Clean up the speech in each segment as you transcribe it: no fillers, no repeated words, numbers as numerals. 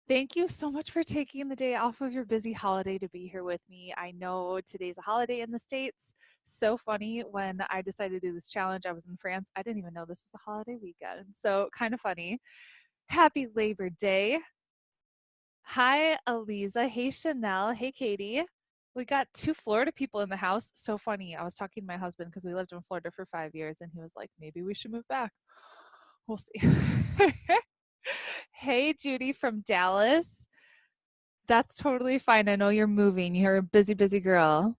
Thank you so much for taking the day off of your busy holiday to be here with me. I know today's a holiday in the States. So funny, when I decided to do this challenge, I was in France. I didn't even know this was a holiday weekend. So kind of funny. Happy Labor Day. Hi, Aliza. Hey, Chanel. Hey, Katie. We got two Florida people in the house. So funny. I was talking to my husband because we lived in Florida for 5 years, and he was like, maybe we should move back. We'll see. Hey, Judy from Dallas. That's totally fine. I know you're moving. You're a busy, busy girl.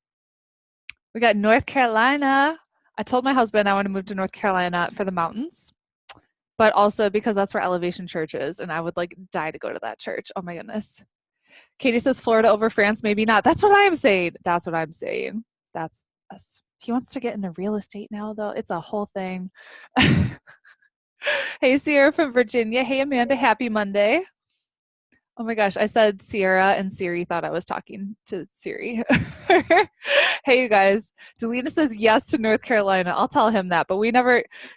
We got North Carolina. I told my husband I want to move to North Carolina for the mountains, but also because that's where Elevation Church is, and I would like die to go to that church. Oh my goodness. Katie says Florida over France, maybe not. That's what I'm saying. That's what I'm saying. That's us. He wants to get into real estate now, though. It's a whole thing. Hey, Sierra from Virginia. Hey, Amanda. Happy Monday. Oh my gosh, I said Sierra and Siri thought I was talking to Siri. Hey, you guys. Delina says yes to North Carolina. I'll tell him that, but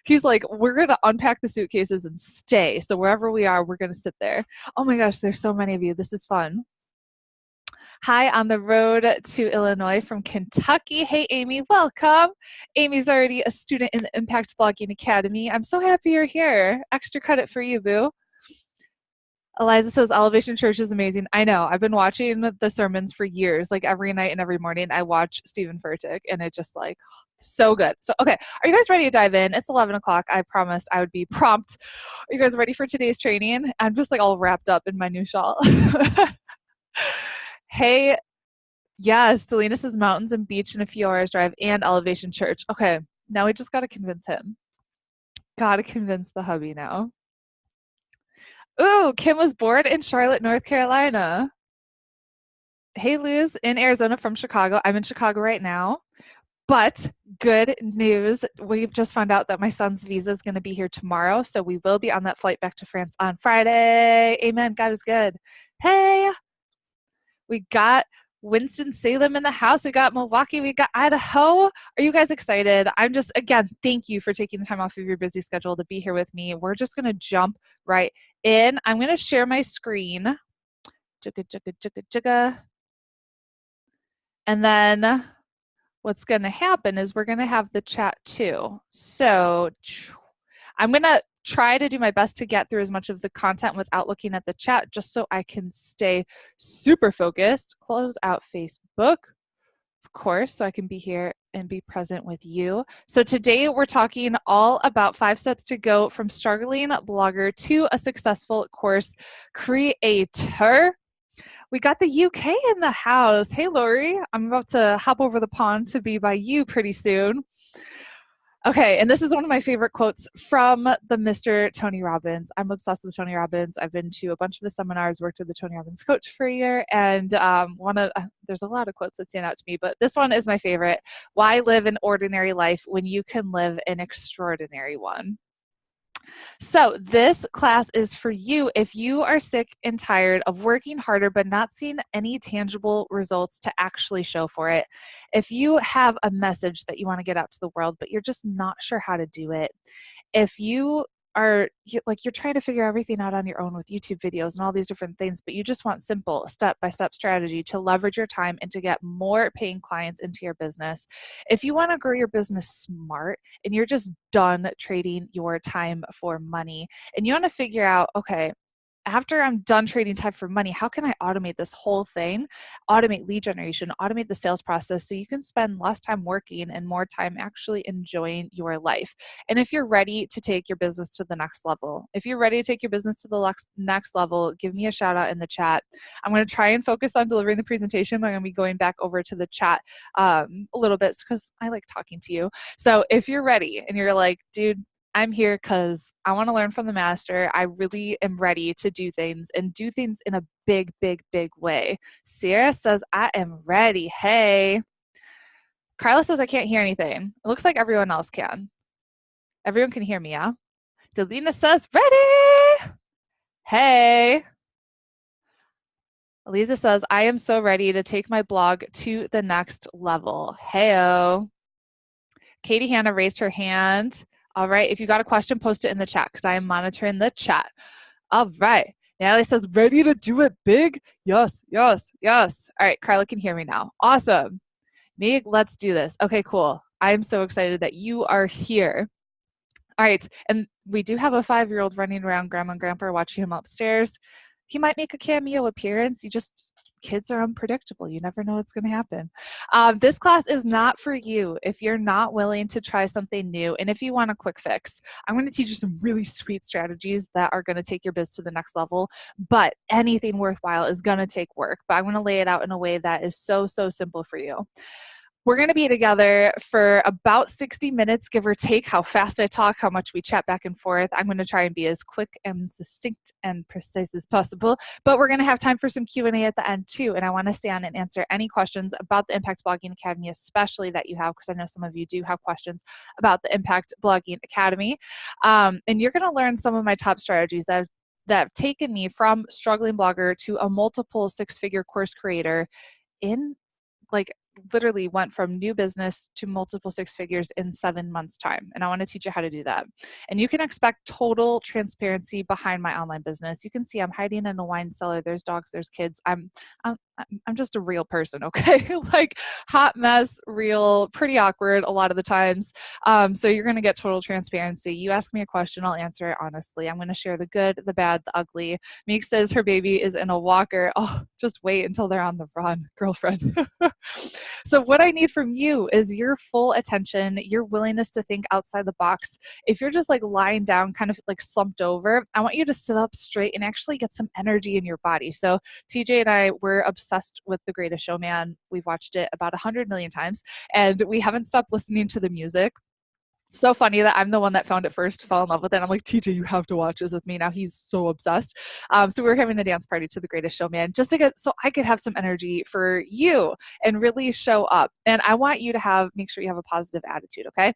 he's like, we're going to unpack the suitcases and stay. So wherever we are, we're going to sit there. Oh my gosh, there's so many of you. This is fun. Hi, on the road to Illinois from Kentucky. Hey, Amy, welcome. Amy's already a student in the Impact Blogging Academy. I'm so happy you're here. Extra credit for you, boo. Eliza says Elevation Church is amazing. I know. I've been watching the sermons for years. Like every night and every morning, I watch Stephen Furtick, and it just like so good. So, okay, are you guys ready to dive in? It's 11 o'clock. I promised I would be prompt. Are you guys ready for today's training? I'm just like all wrapped up in my new shawl. Hey, yes, Delina says mountains and beach in a few hours drive and Elevation Church. Okay, now we just got to convince him. Got to convince the hubby now. Ooh, Kim was born in Charlotte, North Carolina. Hey, Luz, in Arizona from Chicago. I'm in Chicago right now. But good news, we've just found out that my son's visa is going to be here tomorrow. So we will be on that flight back to France on Friday. Amen. God is good. Hey, we got Winston-Salem in the house. We got Milwaukee. We got Idaho. Are you guys excited? I'm just, again, thank you for taking the time off of your busy schedule to be here with me. We're just going to jump right in. I'm going to share my screen. And then what's going to happen is we're going to have the chat too. So I'm going to try to do my best to get through as much of the content without looking at the chat, just so I can stay super focused. Close out Facebook, of course, so I can be here and be present with you. So today we're talking all about 5 steps to go from struggling blogger to a successful course creator. We got the UK in the house. Hey, Lori, I'm about to hop over the pond to be by you pretty soon. Okay, and this is one of my favorite quotes from the Mr. Tony Robbins. I'm obsessed with Tony Robbins. I've been to a bunch of his seminars, worked with the Tony Robbins coach for a year, and there's a lot of quotes that stand out to me, but this one is my favorite. Why live an ordinary life when you can live an extraordinary one? So this class is for you if you are sick and tired of working harder but not seeing any tangible results to actually show for it. If you have a message that you want to get out to the world but you're just not sure how to do it. If you're trying to figure everything out on your own with YouTube videos and all these different things, but you just want simple step-by-step strategy to leverage your time and to get more paying clients into your business. If you want to grow your business smart and you're just done trading your time for money and you want to figure out, okay, after I'm done trading time for money, how can I automate this whole thing? Automate lead generation, automate the sales process so you can spend less time working and more time actually enjoying your life. And if you're ready to take your business to the next level, next level, give me a shout out in the chat. I'm going to try and focus on delivering the presentation. I'm going to be going back over to the chat a little bit because I like talking to you. So if you're ready and you're like, dude, I'm here because I want to learn from the master. I really am ready to do things and do things in a big, big, big way. Sierra says, I am ready. Hey. Carla says, I can't hear anything. It looks like everyone else can. Everyone can hear me, yeah? Delina says, ready. Hey. Eliza says, I am so ready to take my blog to the next level. Hey-o. Katie Hanna raised her hand. All right, if you got a question, post it in the chat because I am monitoring the chat. All right, Natalie says, ready to do it big? Yes, yes, yes. All right, Carla can hear me now. Awesome. Meg, let's do this. Okay, cool. I'm so excited that you are here. All right, and we do have a 5-year-old running around. Grandma and Grandpa are watching him upstairs. He might make a cameo appearance. Kids are unpredictable. You never know what's going to happen. This class is not for you if you're not willing to try something new. And if you want a quick fix, I'm going to teach you some really sweet strategies that are going to take your biz to the next level. But anything worthwhile is going to take work. But I'm going to lay it out in a way that is so, so simple for you. We're going to be together for about 60 minutes, give or take, how fast I talk, how much we chat back and forth. I'm going to try and be as quick and succinct and precise as possible, but we're going to have time for some Q&A at the end too, and I want to stay on and answer any questions about the Impact Blogging Academy, especially that you have, because I know some of you do have questions about the Impact Blogging Academy. And you're going to learn some of my top strategies that have taken me from struggling blogger to a multiple 6-figure course creator in literally went from new business to multiple 6 figures in 7 months time. And I want to teach you how to do that. And you can expect total transparency behind my online business. You can see I'm hiding in a wine cellar. There's dogs, there's kids. I'm just a real person, okay? Hot mess, real, pretty awkward a lot of the times. So you're going to get total transparency. You ask me a question, I'll answer it honestly. I'm going to share the good, the bad, the ugly. Meek says her baby is in a walker. Oh, just wait until they're on the run, girlfriend. So what I need from you is your full attention, your willingness to think outside the box. If you're just lying down, kind of slumped over, I want you to sit up straight and actually get some energy in your body. So TJ and I were obsessed with The Greatest Showman. We've watched it about 100 million times, and we haven't stopped listening to the music. So funny that I'm the one that found it first, fell in love with it. I'm like, TJ, you have to watch this with me. Now he's so obsessed. So we were having a dance party to The Greatest Showman just to so I could have some energy for you and really show up. And I want you to make sure you have a positive attitude, okay?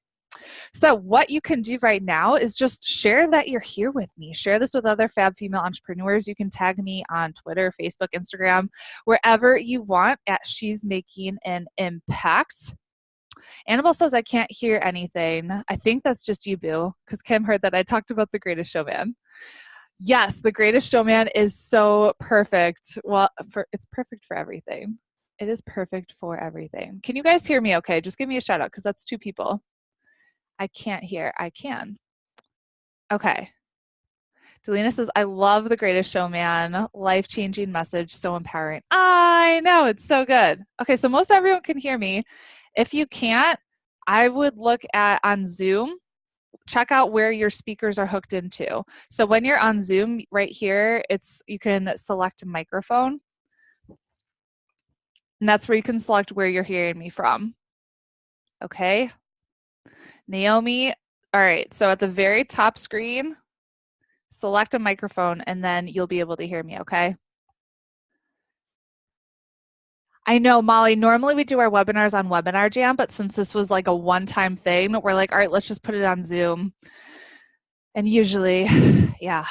So what you can do right now is just share that you're here with me. Share this with other fab female entrepreneurs. You can tag me on Twitter, Facebook, Instagram, wherever you want at She's Making an Impact. Annabelle says, I can't hear anything. I think that's just you, Boo, because Kim heard that I talked about The Greatest Showman. Yes, The Greatest Showman is so perfect. Well, it's perfect for everything. It is perfect for everything. Can you guys hear me okay? Just give me a shout out, because that's 2 people. I can't hear. I can. Okay. Delina says, I love The Greatest Showman. Life-changing message, so empowering. I know, it's so good. Okay, so most everyone can hear me. If you can't, I would look on Zoom, check out where your speakers are hooked into. So when you're on Zoom, right here, you can select a microphone. And that's where you can select where you're hearing me from. Okay. Naomi, all right, so at the very top screen, select a microphone, and then you'll be able to hear me, okay? I know, Molly, normally we do our webinars on Webinar Jam, but since this was a one-time thing, we're like, all right, let's just put it on Zoom. And usually, yeah.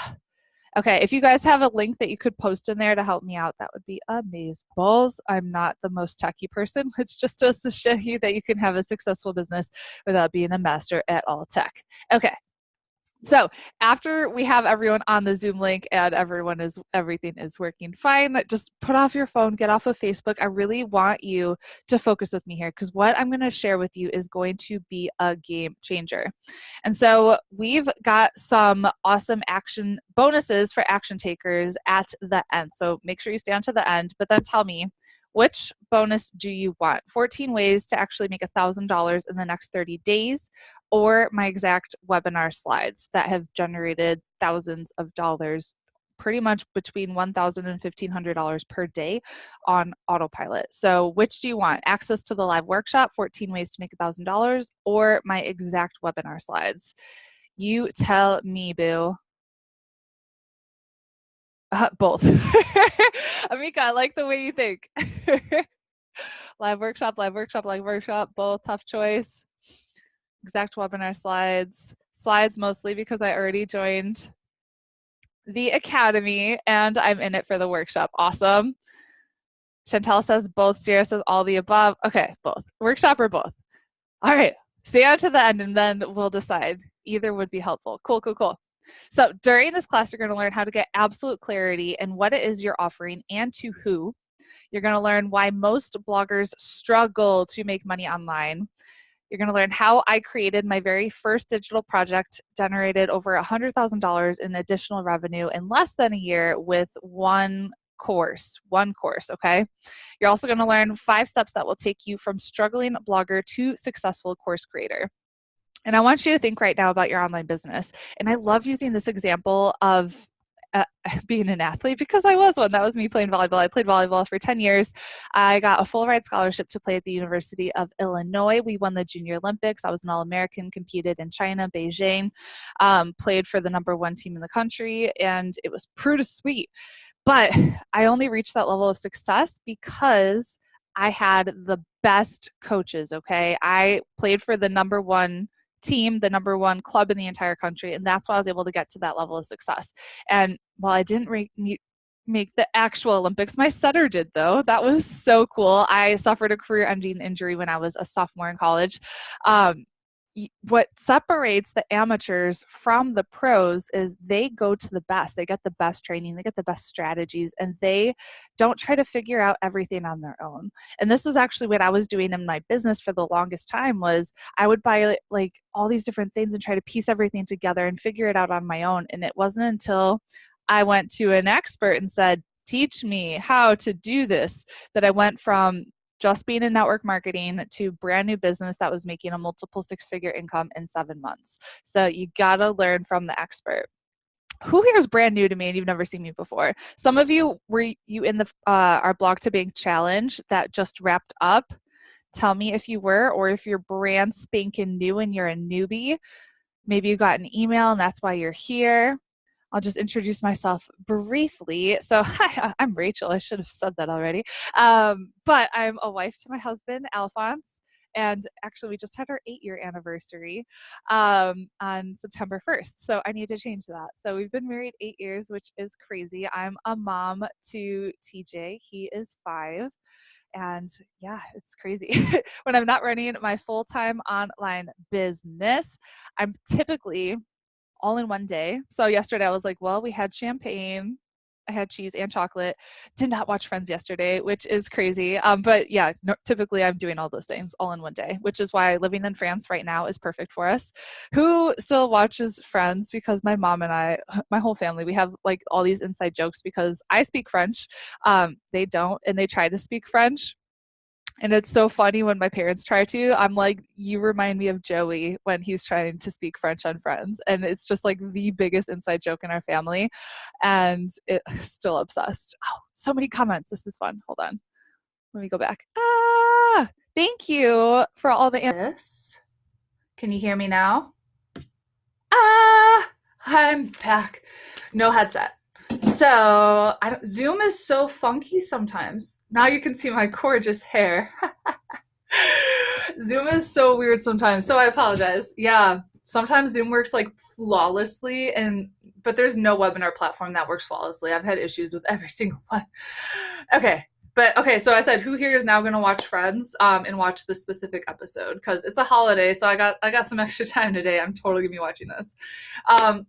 Okay, if you guys have a link that you could post in there to help me out, that would be amazeballs. I'm not the most techie person. It's just to show you that you can have a successful business without being a master at all tech. Okay. So after we have everyone on the Zoom link and everything is working fine, just put off your phone, get off of Facebook. I really want you to focus with me here, because what I'm going to share with you is going to be a game changer. And so we've got some awesome action bonuses for action takers at the end. So make sure you stay on to the end, but then tell me, which bonus do you want? 14 ways to actually make $1,000 in the next 30 days, or my exact webinar slides that have generated thousands of dollars, pretty much between $1,000 and $1,500 per day on autopilot. So which do you want? Access to the live workshop, 14 ways to make $1,000, or my exact webinar slides? You tell me, boo. Both. Amika, I like the way you think. Live workshop, live workshop, live workshop, both. Tough choice. Exact webinar slides. Slides mostly because I already joined the academy and I'm in it for the workshop. Awesome. Chantel says both. Sierra says all the above. Okay, both. Workshop or both? All right. Stay on to the end and then we'll decide. Either would be helpful. Cool, cool, cool. So during this class, you're going to learn how to get absolute clarity in what it is you're offering and to who. You're going to learn why most bloggers struggle to make money online. You're going to learn how I created my very first digital project, generated over $100,000 in additional revenue in less than a year with one course, okay? You're also going to learn 5 steps that will take you from struggling blogger to successful course creator. And I want you to think right now about your online business. And I love using this example of being an athlete because I was one. That was me playing volleyball. I played volleyball for 10 years. I got a full ride scholarship to play at the University of Illinois. We won the Junior Olympics. I was an All-American, competed in China, Beijing, played for the #1 team in the country, and it was pretty sweet. But I only reached that level of success because I had the best coaches, okay? I played for the #1 team, the #1 club in the entire country, and that's why I was able to get to that level of success. And while I didn't make the actual Olympics, my setter did, though. That was so cool. I suffered a career-ending injury when I was a sophomore in college. What separates the amateurs from the pros is they go to the best. They get the best training, they get the best strategies, and they don't try to figure out everything on their own. And this was actually what I was doing in my business for the longest time. Was I would buy like all these different things and try to piece everything together and figure it out on my own. And it wasn't until I went to an expert and said, teach me how to do this, that I went from just being in network marketing to brand new business that was making a multiple 6-figure income in 7 months. So you gotta learn from the expert. Who here is brand new to me and you've never seen me before? Some of you, were you in the our Blog to Bank challenge that just wrapped up? Tell me if you were, or if you're brand spanking new and you're a newbie. Maybe you got an email and that's why you're here. I'll just introduce myself briefly. So hi, I'm Rachel. I should have said that already. But I'm a wife to my husband, Alphonse. And actually, we just had our 8-year anniversary on September 1st. So I need to change that. So we've been married 8 years, which is crazy. I'm a mom to TJ. He is 5. And yeah, it's crazy. When I'm not running my full-time online business, I'm typically all in one day. So yesterday I was like, well, we had champagne, I had cheese and chocolate. Did not watch Friends yesterday, which is crazy. But yeah, typically I'm doing all those things all in one day, which is why living in France right now is perfect for us. Who still watches Friends? Because my mom and I, my whole family, we have like all these inside jokes because I speak French. They don't, and they try to speak French. And it's so funny when my parents try to. I'm like, you remind me of Joey when he's trying to speak French on Friends. And it's just like the biggest inside joke in our family. And it's still obsessed. Oh, so many comments. This is fun. Hold on. Let me go back. Thank you for all the this. Can you hear me now? I'm back. No headset. So Zoom is so funky sometimes. Now you can see my gorgeous hair. Zoom is so weird sometimes. So I apologize. Yeah, sometimes Zoom works like flawlessly, but there's no webinar platform that works flawlessly. I've had issues with every single one. Okay, so I said, who here is now going to watch Friends and watch this specific episode? Because it's a holiday, so I got some extra time today. I'm totally going to be watching this.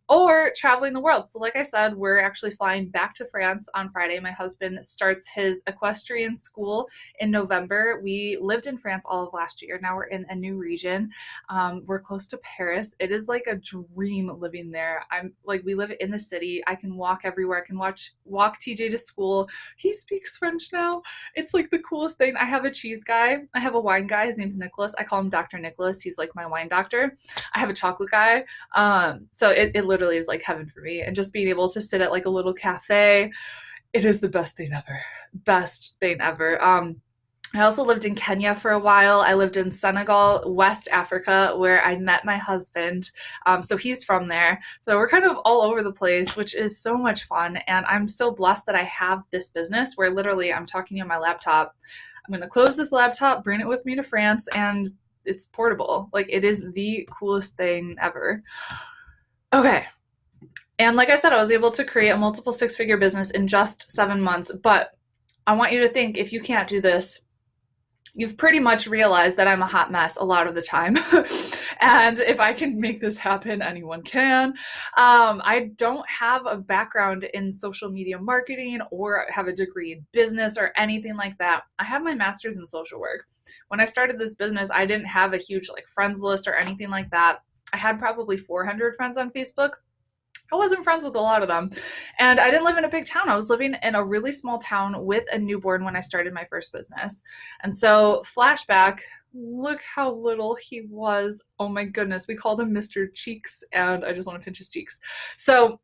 Or traveling the world. So like I said, we're actually flying back to France on Friday. My husband starts his equestrian school in November. We lived in France all of last year. Now we're in a new region. We're close to Paris. It is like a dream living there. We live in the city. I can walk everywhere. I can walk TJ to school. He speaks French now. It's like the coolest thing. I have a cheese guy. I have a wine guy. His name's Nicholas. I call him Dr. Nicholas. He's like my wine doctor. I have a chocolate guy. So it literally is like heaven for me. And just being able to sit at like a little cafe, it is the best thing ever. Best thing ever. I also lived in Kenya for a while. I lived in Senegal, West Africa, where I met my husband. So he's from there. So we're kind of all over the place, which is so much fun. And I'm so blessed that I have this business where literally I'm talking to you on my laptop. I'm going to close this laptop, bring it with me to France, and it's portable. Like, it is the coolest thing ever. Okay. And like I said, I was able to create a multiple 6-figure business in just 7 months. But I want you to think, if you can't do this, you've pretty much realized that I'm a hot mess a lot of the time. And if I can make this happen, anyone can. I don't have a background in social media marketing or have a degree in business or anything like that. I have my master's in social work. When I started this business, I didn't have a huge like friends list or anything like that. I had probably 400 friends on Facebook. I wasn't friends with a lot of them. And I didn't live in a big town. I was living in a really small town with a newborn when I started my first business. And so, flashback, look how little he was. Oh my goodness. We called him Mr. Cheeks, and I just want to pinch his cheeks. So,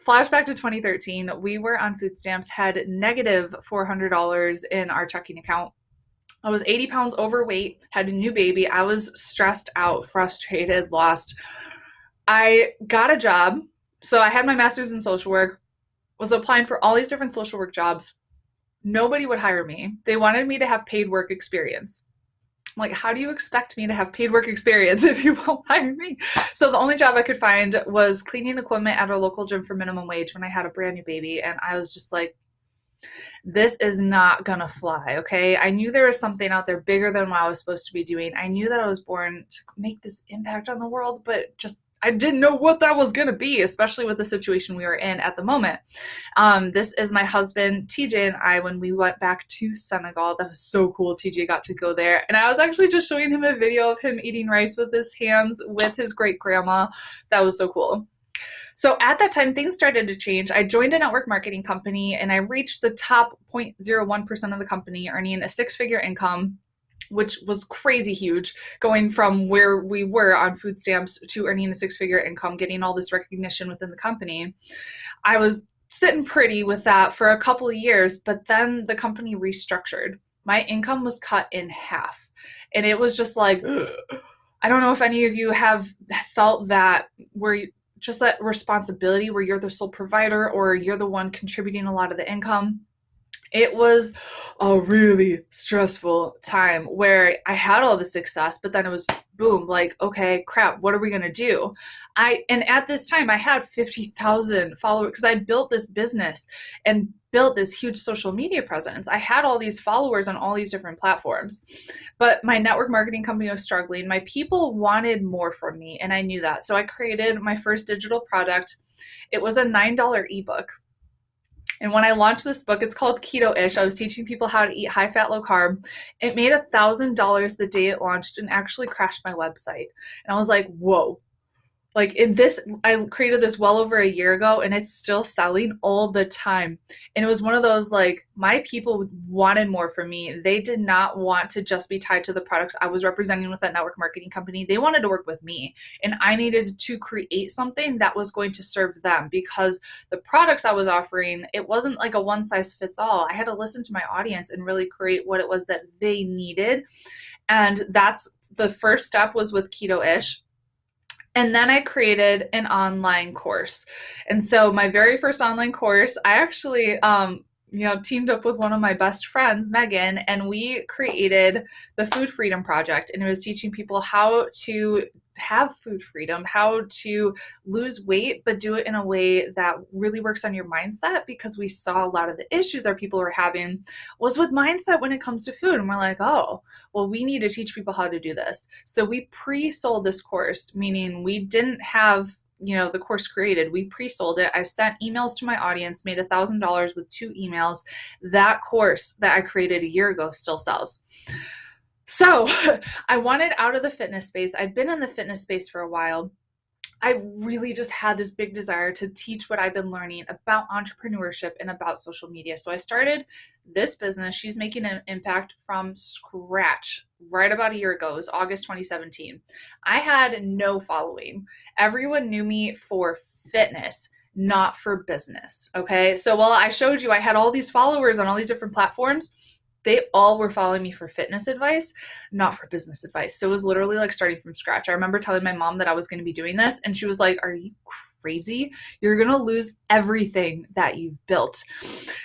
flashback to 2013, we were on food stamps, had negative $400 in our checking account. I was 80 pounds overweight, had a new baby. I was stressed out, frustrated, lost. I got a job. So I had my master's in social work, was applying for all these different social work jobs. Nobody would hire me. They wanted me to have paid work experience. I'm like, how do you expect me to have paid work experience if you won't hire me? So the only job I could find was cleaning equipment at our local gym for minimum wage when I had a brand new baby. And I was just like, this is not gonna fly, okay? I knew there was something out there bigger than what I was supposed to be doing. I knew that I was born to make this impact on the world, but just I didn't know what that was going to be, especially with the situation we were in at the moment. This is my husband, TJ, and I, when we went back to Senegal. That was so cool. TJ got to go there. And I was actually just showing him a video of him eating rice with his hands with his great grandma. That was so cool. So at that time, things started to change. I joined a network marketing company and I reached the top 0.01% of the company, earning a six-figure income, which was crazy huge, going from where we were on food stamps to earning a six-figure income, getting all this recognition within the company. I was sitting pretty with that for a couple of years, but then the company restructured. My income was cut in half. And it was just like, I don't know if any of you have felt that, where just that responsibility where you're the sole provider or you're the one contributing a lot of the income. It was a really stressful time where I had all the success, but then it was boom, like, okay, crap, what are we going to do? And at this time I had 50,000 followers because I built this business and built this huge social media presence. I had all these followers on all these different platforms, but my network marketing company was struggling. My people wanted more from me, and I knew that. So I created my first digital product. It was a $9 ebook. And when I launched this book, it's called Keto-ish. I was teaching people how to eat high fat, low carb. It made $1,000 the day it launched and actually crashed my website. And I was like, whoa. Like I created this well over a year ago and it's still selling all the time. And it was one of those, like, my people wanted more from me. They did not want to just be tied to the products I was representing with that network marketing company. They wanted to work with me. And I needed to create something that was going to serve them, because the products I was offering, it wasn't like a one size fits all. I had to listen to my audience and really create what it was that they needed. And that's the first step, was with Keto-ish. And then I created an online course. And so my very first online course, I actually, teamed up with one of my best friends, Megan, and we created the Food Freedom Project. And it was teaching people how to have food freedom, how to lose weight, but do it in a way that really works on your mindset, because we saw a lot of the issues our people were having was with mindset when it comes to food. And we're like, oh, well, we need to teach people how to do this. So we pre-sold this course, meaning we didn't have the course created. We pre-sold it. I sent emails to my audience, made $1,000 with 2 emails. That course that I created a year ago still sells. So I wanted out of the fitness space. I'd been in the fitness space for a while. I really just had this big desire to teach what I've been learning about entrepreneurship and about social media. So I started this business. She's making an impact from scratch right about a year ago. It was August 2017. I had no following. Everyone knew me for fitness, not for business. Okay. So while I showed you I had all these followers on all these different platforms, they all were following me for fitness advice, not for business advice. So it was literally like starting from scratch. I remember telling my mom that I was going to be doing this, and she was like, are you crazy? You're going to lose everything that you've built.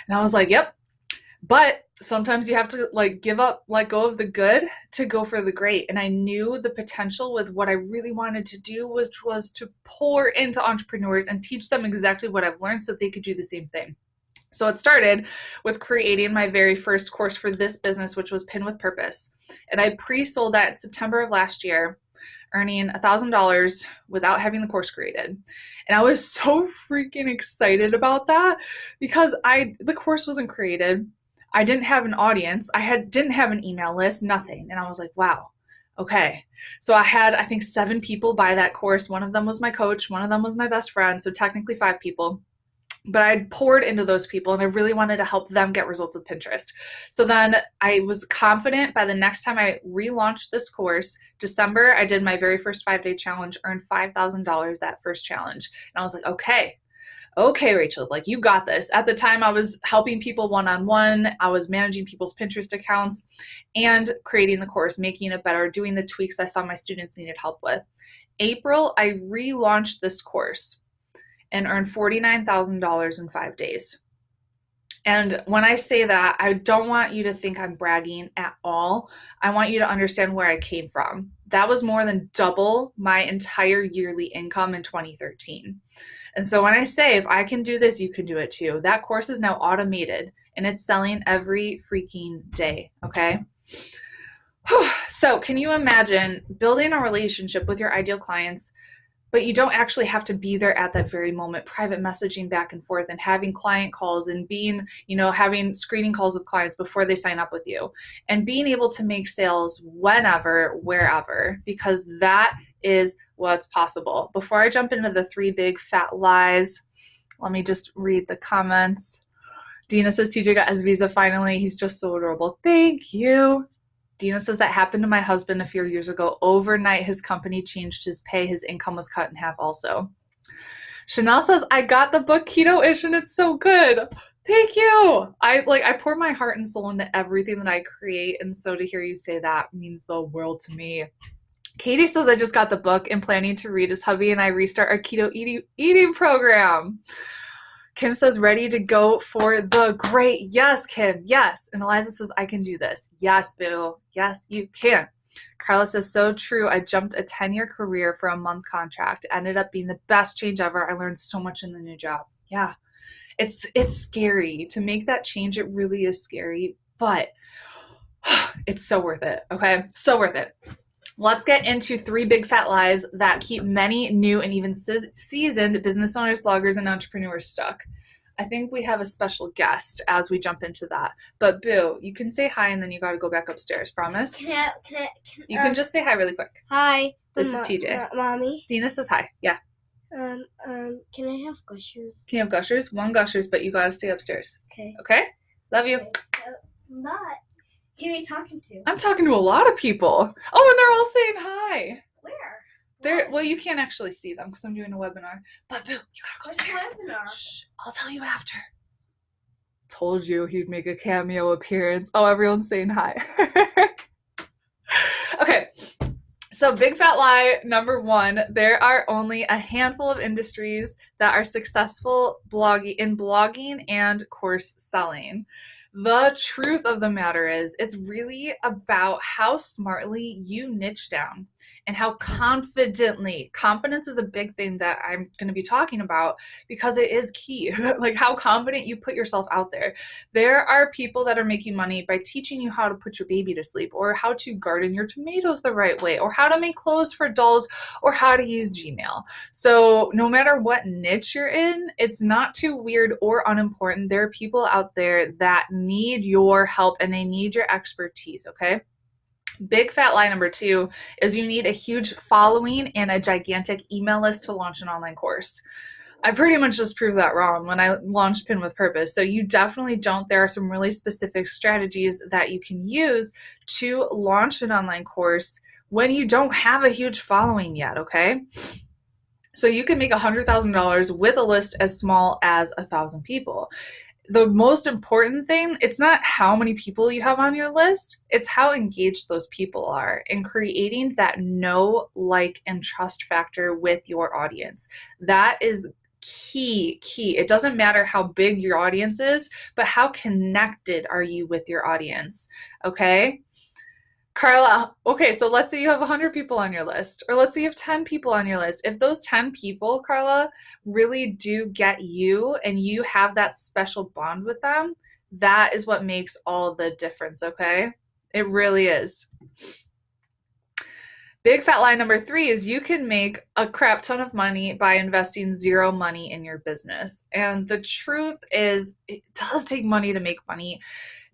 And I was like, yep. But sometimes you have to give up, let go of the good to go for the great. And I knew the potential with what I really wanted to do was to pour into entrepreneurs and teach them exactly what I've learned so that they could do the same thing. So it started with creating my very first course for this business, which was Pin with Purpose. And I pre-sold that in September of last year, earning $1,000 without having the course created. And I was so freaking excited about that because the course wasn't created. I didn't have an audience. Didn't have an email list, nothing. And I was like, wow, okay. So I had, I think, 7 people buy that course. One of them was my coach. One of them was my best friend. So technically 5 people. But I poured into those people and I really wanted to help them get results with Pinterest. So then I was confident by the next time I relaunched this course, December, I did my very first 5-day challenge, earned $5,000 that first challenge. And I was like, okay, Rachel, like you got this. At the time I was helping people one-on-one, I was managing people's Pinterest accounts and creating the course, making it better, doing the tweaks I saw my students needed help with. April, I relaunched this course and earned $49,000 in 5 days. And when I say that, I don't want you to think I'm bragging at all. I want you to understand where I came from. That was more than double my entire yearly income in 2013. And so when I say, if I can do this, you can do it too. That course is now automated and it's selling every freaking day, okay? So can you imagine building a relationship with your ideal clients, but you don't actually have to be there at that very moment, private messaging back and forth and having client calls and being, having screening calls with clients before they sign up with you and being able to make sales whenever, wherever, because that is what's possible. Before I jump into the 3 big fat lies, let me just read the comments. Dina says, TJ got his visa finally. He's just so adorable. Thank you. Dina says that happened to my husband a few years ago. Overnight, his company changed his pay. His income was cut in half also. Chanel says, I got the book Keto-ish and it's so good. Thank you. I pour my heart and soul into everything that I create. And so to hear you say that means the world to me. Katie says, I just got the book and planning to read as hubby and I restart our keto eating program. Kim says, ready to go for the great. Yes, Kim. Yes. And Eliza says, I can do this. Yes, boo. Yes, you can. Carla says, so true. I jumped a 10-year career for a month contract. Ended up being the best change ever. I learned so much in the new job. Yeah. It's scary to make that change. It really is scary, but it's so worth it. Okay. So worth it. Let's get into 3 big fat lies that keep many new and even seasoned business owners, bloggers, and entrepreneurs stuck. I think we have a special guest as we jump into that. But Boo, you can say hi and then you got to go back upstairs. Promise? You can just say hi really quick. Hi. This is TJ. Mommy. Dina says hi. Yeah. Can I have gushers? Can you have gushers? 1 gushers, but you got to stay upstairs. Okay. Okay? Love you. Okay. Not. Who are you talking to? I'm talking to a lot of people. Oh, and they're all saying hi. Where? Well, you can't actually see them because I'm doing a webinar. But Boo, you gotta go upstairs. Webinar? Shh, I'll tell you after. Told you he'd make a cameo appearance. Oh, everyone's saying hi. Okay, so big fat lie number 1, there are only a handful of industries that are successful in blogging and course selling. The truth of the matter is, it's really about how smartly you niche down and how confidence is a big thing that I'm going to be talking about because it is key. Like how confident you put yourself out there. There are people that are making money by teaching you how to put your baby to sleep or how to garden your tomatoes the right way or how to make clothes for dolls or how to use Gmail. So no matter what niche you're in, it's not too weird or unimportant. There are people out there that need your help and they need your expertise, okay? Big fat lie number 2 is you need a huge following and a gigantic email list to launch an online course. I pretty much just proved that wrong when I launched Pin with Purpose. So you definitely don't. There are some really specific strategies that you can use to launch an online course when you don't have a huge following yet, okay? So you can make $100,000 with a list as small as 1,000 people. The most important thing, it's not how many people you have on your list, it's how engaged those people are in creating that know, like, and trust factor with your audience. That is key. It doesn't matter how big your audience is, but how connected are you with your audience, okay? Carla, okay, so let's say you have 100 people on your list, or let's say you have 10 people on your list. If those 10 people, Carla, really do get you and you have that special bond with them, that is what makes all the difference, okay? It really is. Big fat lie number 3 is you can make a crap ton of money by investing zero money in your business. And the truth is, it does take money to make money.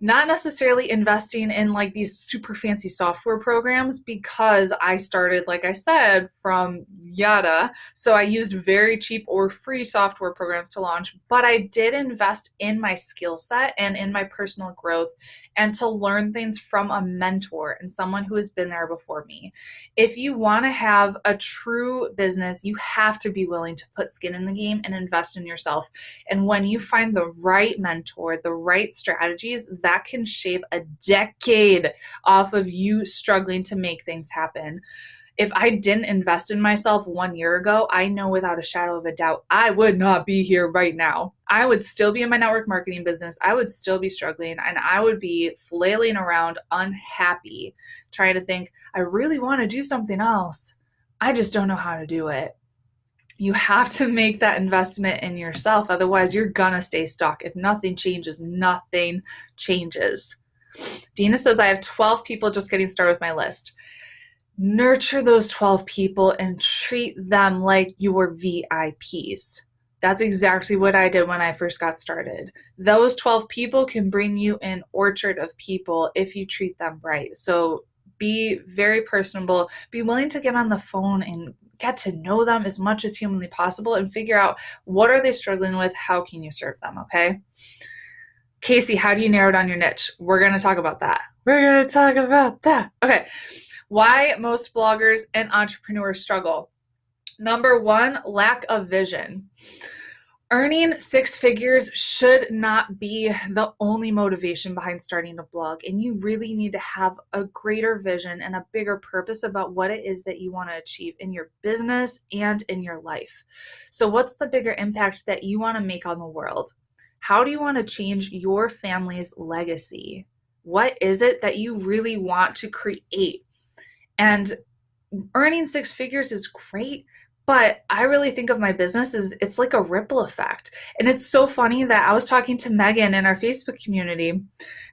Not necessarily investing in like these super fancy software programs, because I started, like I said, from yada. So I used very cheap or free software programs to launch, but I did invest in my skill set and in my personal growth and to learn things from a mentor and someone who has been there before me. If you want to have a true business, you have to be willing to put skin in the game and invest in yourself. And when you find the right mentor, the right strategies, that can shave a decade off of you struggling to make things happen. If I didn't invest in myself 1 year ago, I know without a shadow of a doubt, I would not be here right now. I would still be in my network marketing business. I would still be struggling, and I would be flailing around unhappy, trying to think, I really want to do something else. I just don't know how to do it. You have to make that investment in yourself. Otherwise, you're going to stay stuck. If nothing changes, nothing changes. Dina says, I have 12 people just getting started with my list. Nurture those 12 people and treat them like you were VIPs. That's exactly what I did when I first got started. Those 12 people can bring you an orchard of people if you treat them right. So be very personable. Be willing to get on the phone and get to know them as much as humanly possible and figure out what are they struggling with, how can you serve them, okay? Casey, how do you narrow down your niche? We're going to talk about that. Okay. Why most bloggers and entrepreneurs struggle. Number 1, lack of vision. Earning 6 figures should not be the only motivation behind starting a blog, and you really need to have a greater vision and a bigger purpose about what it is that you want to achieve in your business and in your life. So what's the bigger impact that you want to make on the world? How do you want to change your family's legacy? What is it that you really want to create? And earning 6 figures is great, but I really think of my business as it's like a ripple effect. And it's so funny that I was talking to Megan in our Facebook community,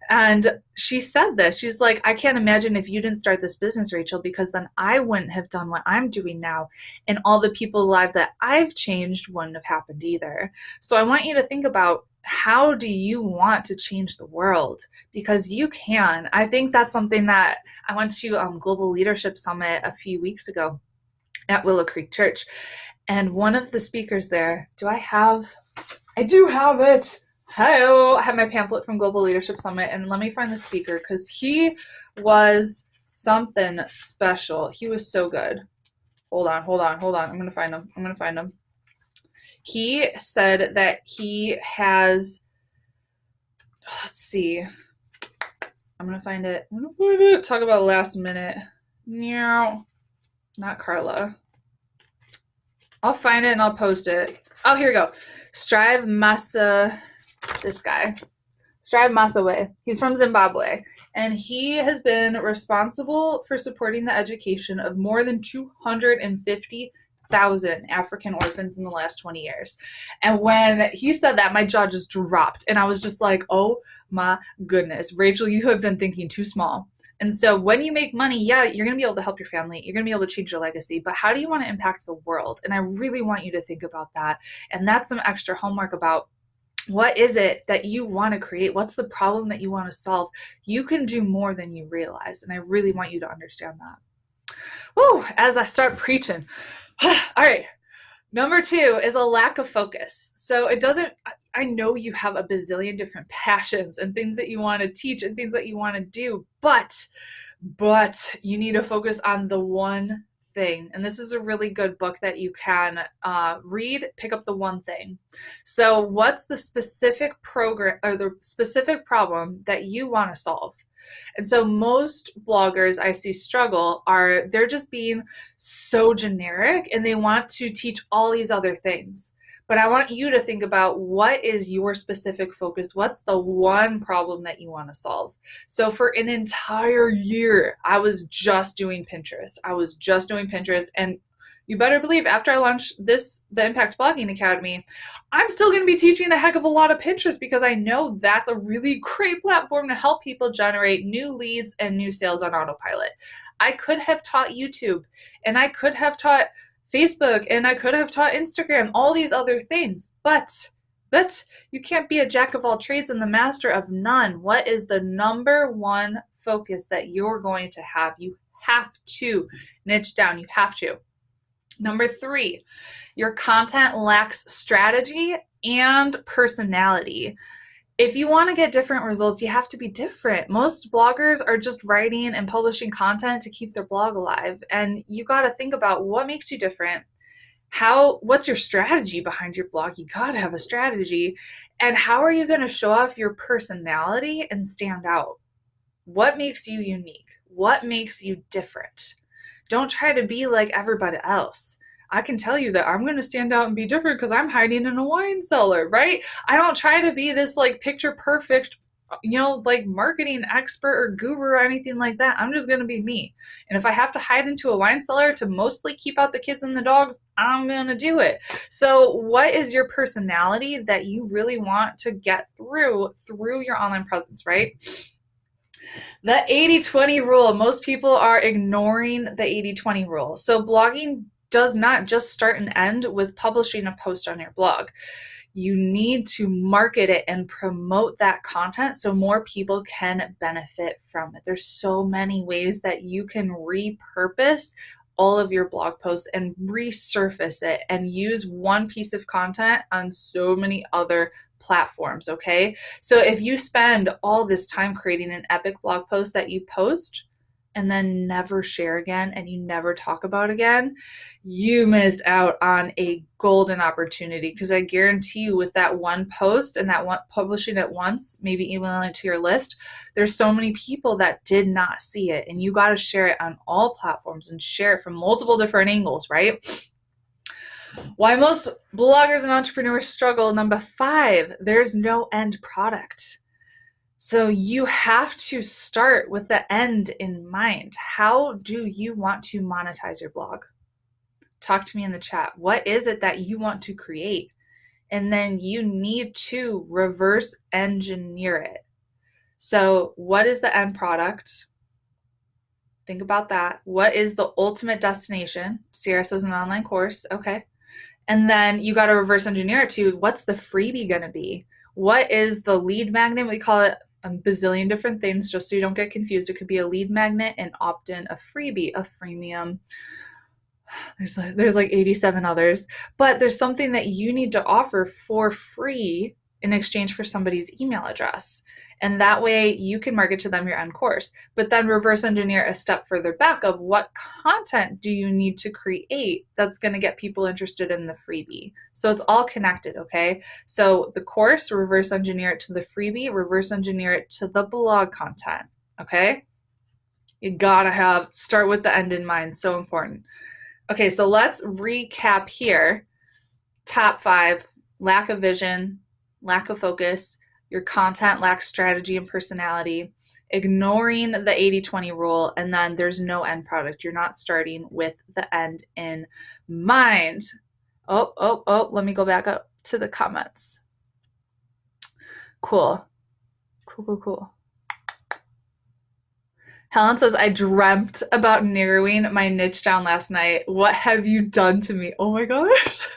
and she said this. She's like, I can't imagine if you didn't start this business, Rachel, because then I wouldn't have done what I'm doing now. And all the people's lives that I've changed wouldn't have happened either. So I want you to think about, how do you want to change the world? Because you can. I think that's something that I went to Global Leadership Summit a few weeks ago at Willow Creek Church. And one of the speakers there, I do have it. Hello. I have my pamphlet from Global Leadership Summit, and let me find the speaker because he was something special. He was so good. Hold on. I'm going to find him. He said that he has, let's see. I'm going to find it. Talk about last minute. No, not Carla. I'll find it and I'll post it. Oh, here we go. Strive Masawe. He's from Zimbabwe. And he has been responsible for supporting the education of more than 250,000 African orphans in the last 20 years. And when he said that, my jaw just dropped. And I was just like, oh my goodness, Rachel, you have been thinking too small. And so when you make money, yeah, you're going to be able to help your family. You're going to be able to change your legacy. But how do you want to impact the world? And I really want you to think about that. And that's some extra homework about, what is it that you want to create? What's the problem that you want to solve? You can do more than you realize. And I really want you to understand that. Woo, as I start preaching. All right. Number 2 is a lack of focus. So I know you have a bazillion different passions and things that you want to teach and things that you want to do, but you need to focus on the one thing. And this is a really good book that you can read. Pick up The One Thing. So what's the specific program or the specific problem that you want to solve? And so most bloggers I see struggle they're just being so generic and they want to teach all these other things. But I want you to think about what is your specific focus? What's the one problem that you want to solve? So for an entire year, I was just doing Pinterest. And you better believe after I launched the Impact Blogging Academy, I'm still going to be teaching a heck of a lot of Pinterest because I know that's a really great platform to help people generate new leads and new sales on autopilot. I could have taught YouTube, and I could have taught Facebook, and I could have taught Instagram, all these other things, but you can't be a jack of all trades and the master of none. What is the number one focus that you're going to have? You have to niche down. You have to. Number 3, your content lacks strategy and personality. If you want to get different results, you have to be different. Most bloggers are just writing and publishing content to keep their blog alive. And you got to think about what makes you different. What's your strategy behind your blog? You got to have a strategy. And how are you going to show off your personality and stand out? What makes you unique? What makes you different? Don't try to be like everybody else. I can tell you that I'm going to stand out and be different because I'm hiding in a wine cellar, right? I don't try to be this like picture perfect, like marketing expert or guru or anything like that. I'm just going to be me. And if I have to hide into a wine cellar to mostly keep out the kids and the dogs, I'm going to do it. So what is your personality that you really want to get through your online presence, right? The 80-20 rule. Most people are ignoring the 80-20 rule. So blogging does not just start and end with publishing a post on your blog. You need to market it and promote that content so more people can benefit from it. There's so many ways that you can repurpose all of your blog posts and resurface it and use one piece of content on so many other platforms, okay? So if you spend all this time creating an epic blog post that you post and then never share again and you never talk about again, you missed out on a golden opportunity, because I guarantee you with that one post and that one publishing it once, maybe emailing it to your list, there's so many people that did not see it, and you got to share it on all platforms and share it from multiple different angles, right? Why most bloggers and entrepreneurs struggle. Number 5, there's no end product. So you have to start with the end in mind. How do you want to monetize your blog? Talk to me in the chat. What is it that you want to create? And then you need to reverse engineer it. So what is the end product? Think about that. What is the ultimate destination? Sierra says an online course. Okay. And then you got to reverse engineer it to what's the freebie going to be? What is the lead magnet? We call it a bazillion different things just so you don't get confused. It could be a lead magnet, an opt-in, a freebie, a freemium. There's like 87 others, but there's something that you need to offer for free in exchange for somebody's email address. And that way you can market to them your end course, but then reverse engineer a step further back of what content do you need to create that's going to get people interested in the freebie. So it's all connected, okay? So the course, reverse engineer it to the freebie, reverse engineer it to the blog content, okay? You gotta start with the end in mind, so important. Okay, so let's recap here. Top 5, lack of vision, lack of focus, your content lacks strategy and personality, ignoring the 80-20 rule, and then there's no end product. You're not starting with the end in mind. Oh, let me go back up to the comments. Cool. Helen says, I dreamt about narrowing my niche down last night. What have you done to me? Oh my gosh.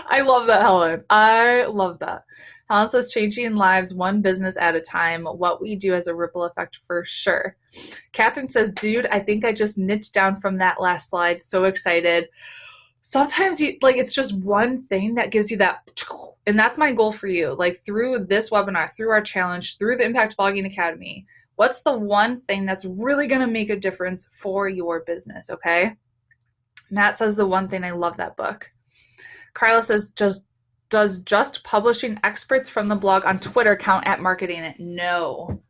I love that, Helen. I love that. Helen says, changing lives one business at a time. What we do has a ripple effect for sure. Catherine says, dude, I think I just niched down from that last slide. So excited. Sometimes it's just one thing that gives you that, and that's my goal for you. Like through this webinar, through our challenge, through the Impact Blogging Academy, what's the one thing that's really going to make a difference for your business, okay? Matt says the one thing. I love that book. Carla says, does just publishing experts from the blog on Twitter count at marketing it? No.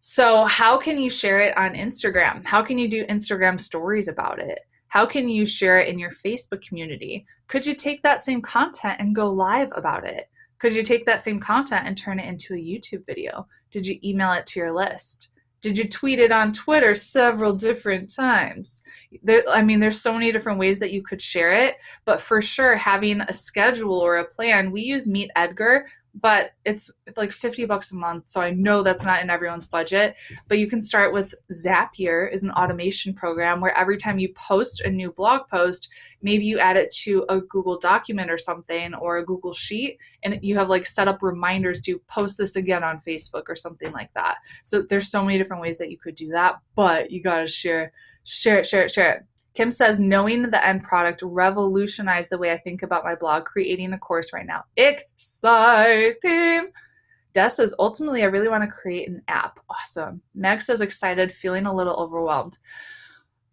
So how can you share it on Instagram? How can you do Instagram stories about it? How can you share it in your Facebook community? Could you take that same content and go live about it? Could you take that same content and turn it into a YouTube video? Did you email it to your list? Did you tweet it on Twitter several different times? There's so many different ways that you could share it, but for sure, having a schedule or a plan, we use Meet Edgar, but it's like $50 a month. So I know that's not in everyone's budget, but you can start with Zapier is an automation program where every time you post a new blog post, maybe you add it to a Google document or something or a Google sheet, and you have like set up reminders to post this again on Facebook or something like that. So there's so many different ways that you could do that, but you got to share it. Kim says, knowing the end product revolutionized the way I think about my blog, creating a course right now. Exciting. Des says, ultimately, I really want to create an app. Awesome. Meg says, excited, feeling a little overwhelmed.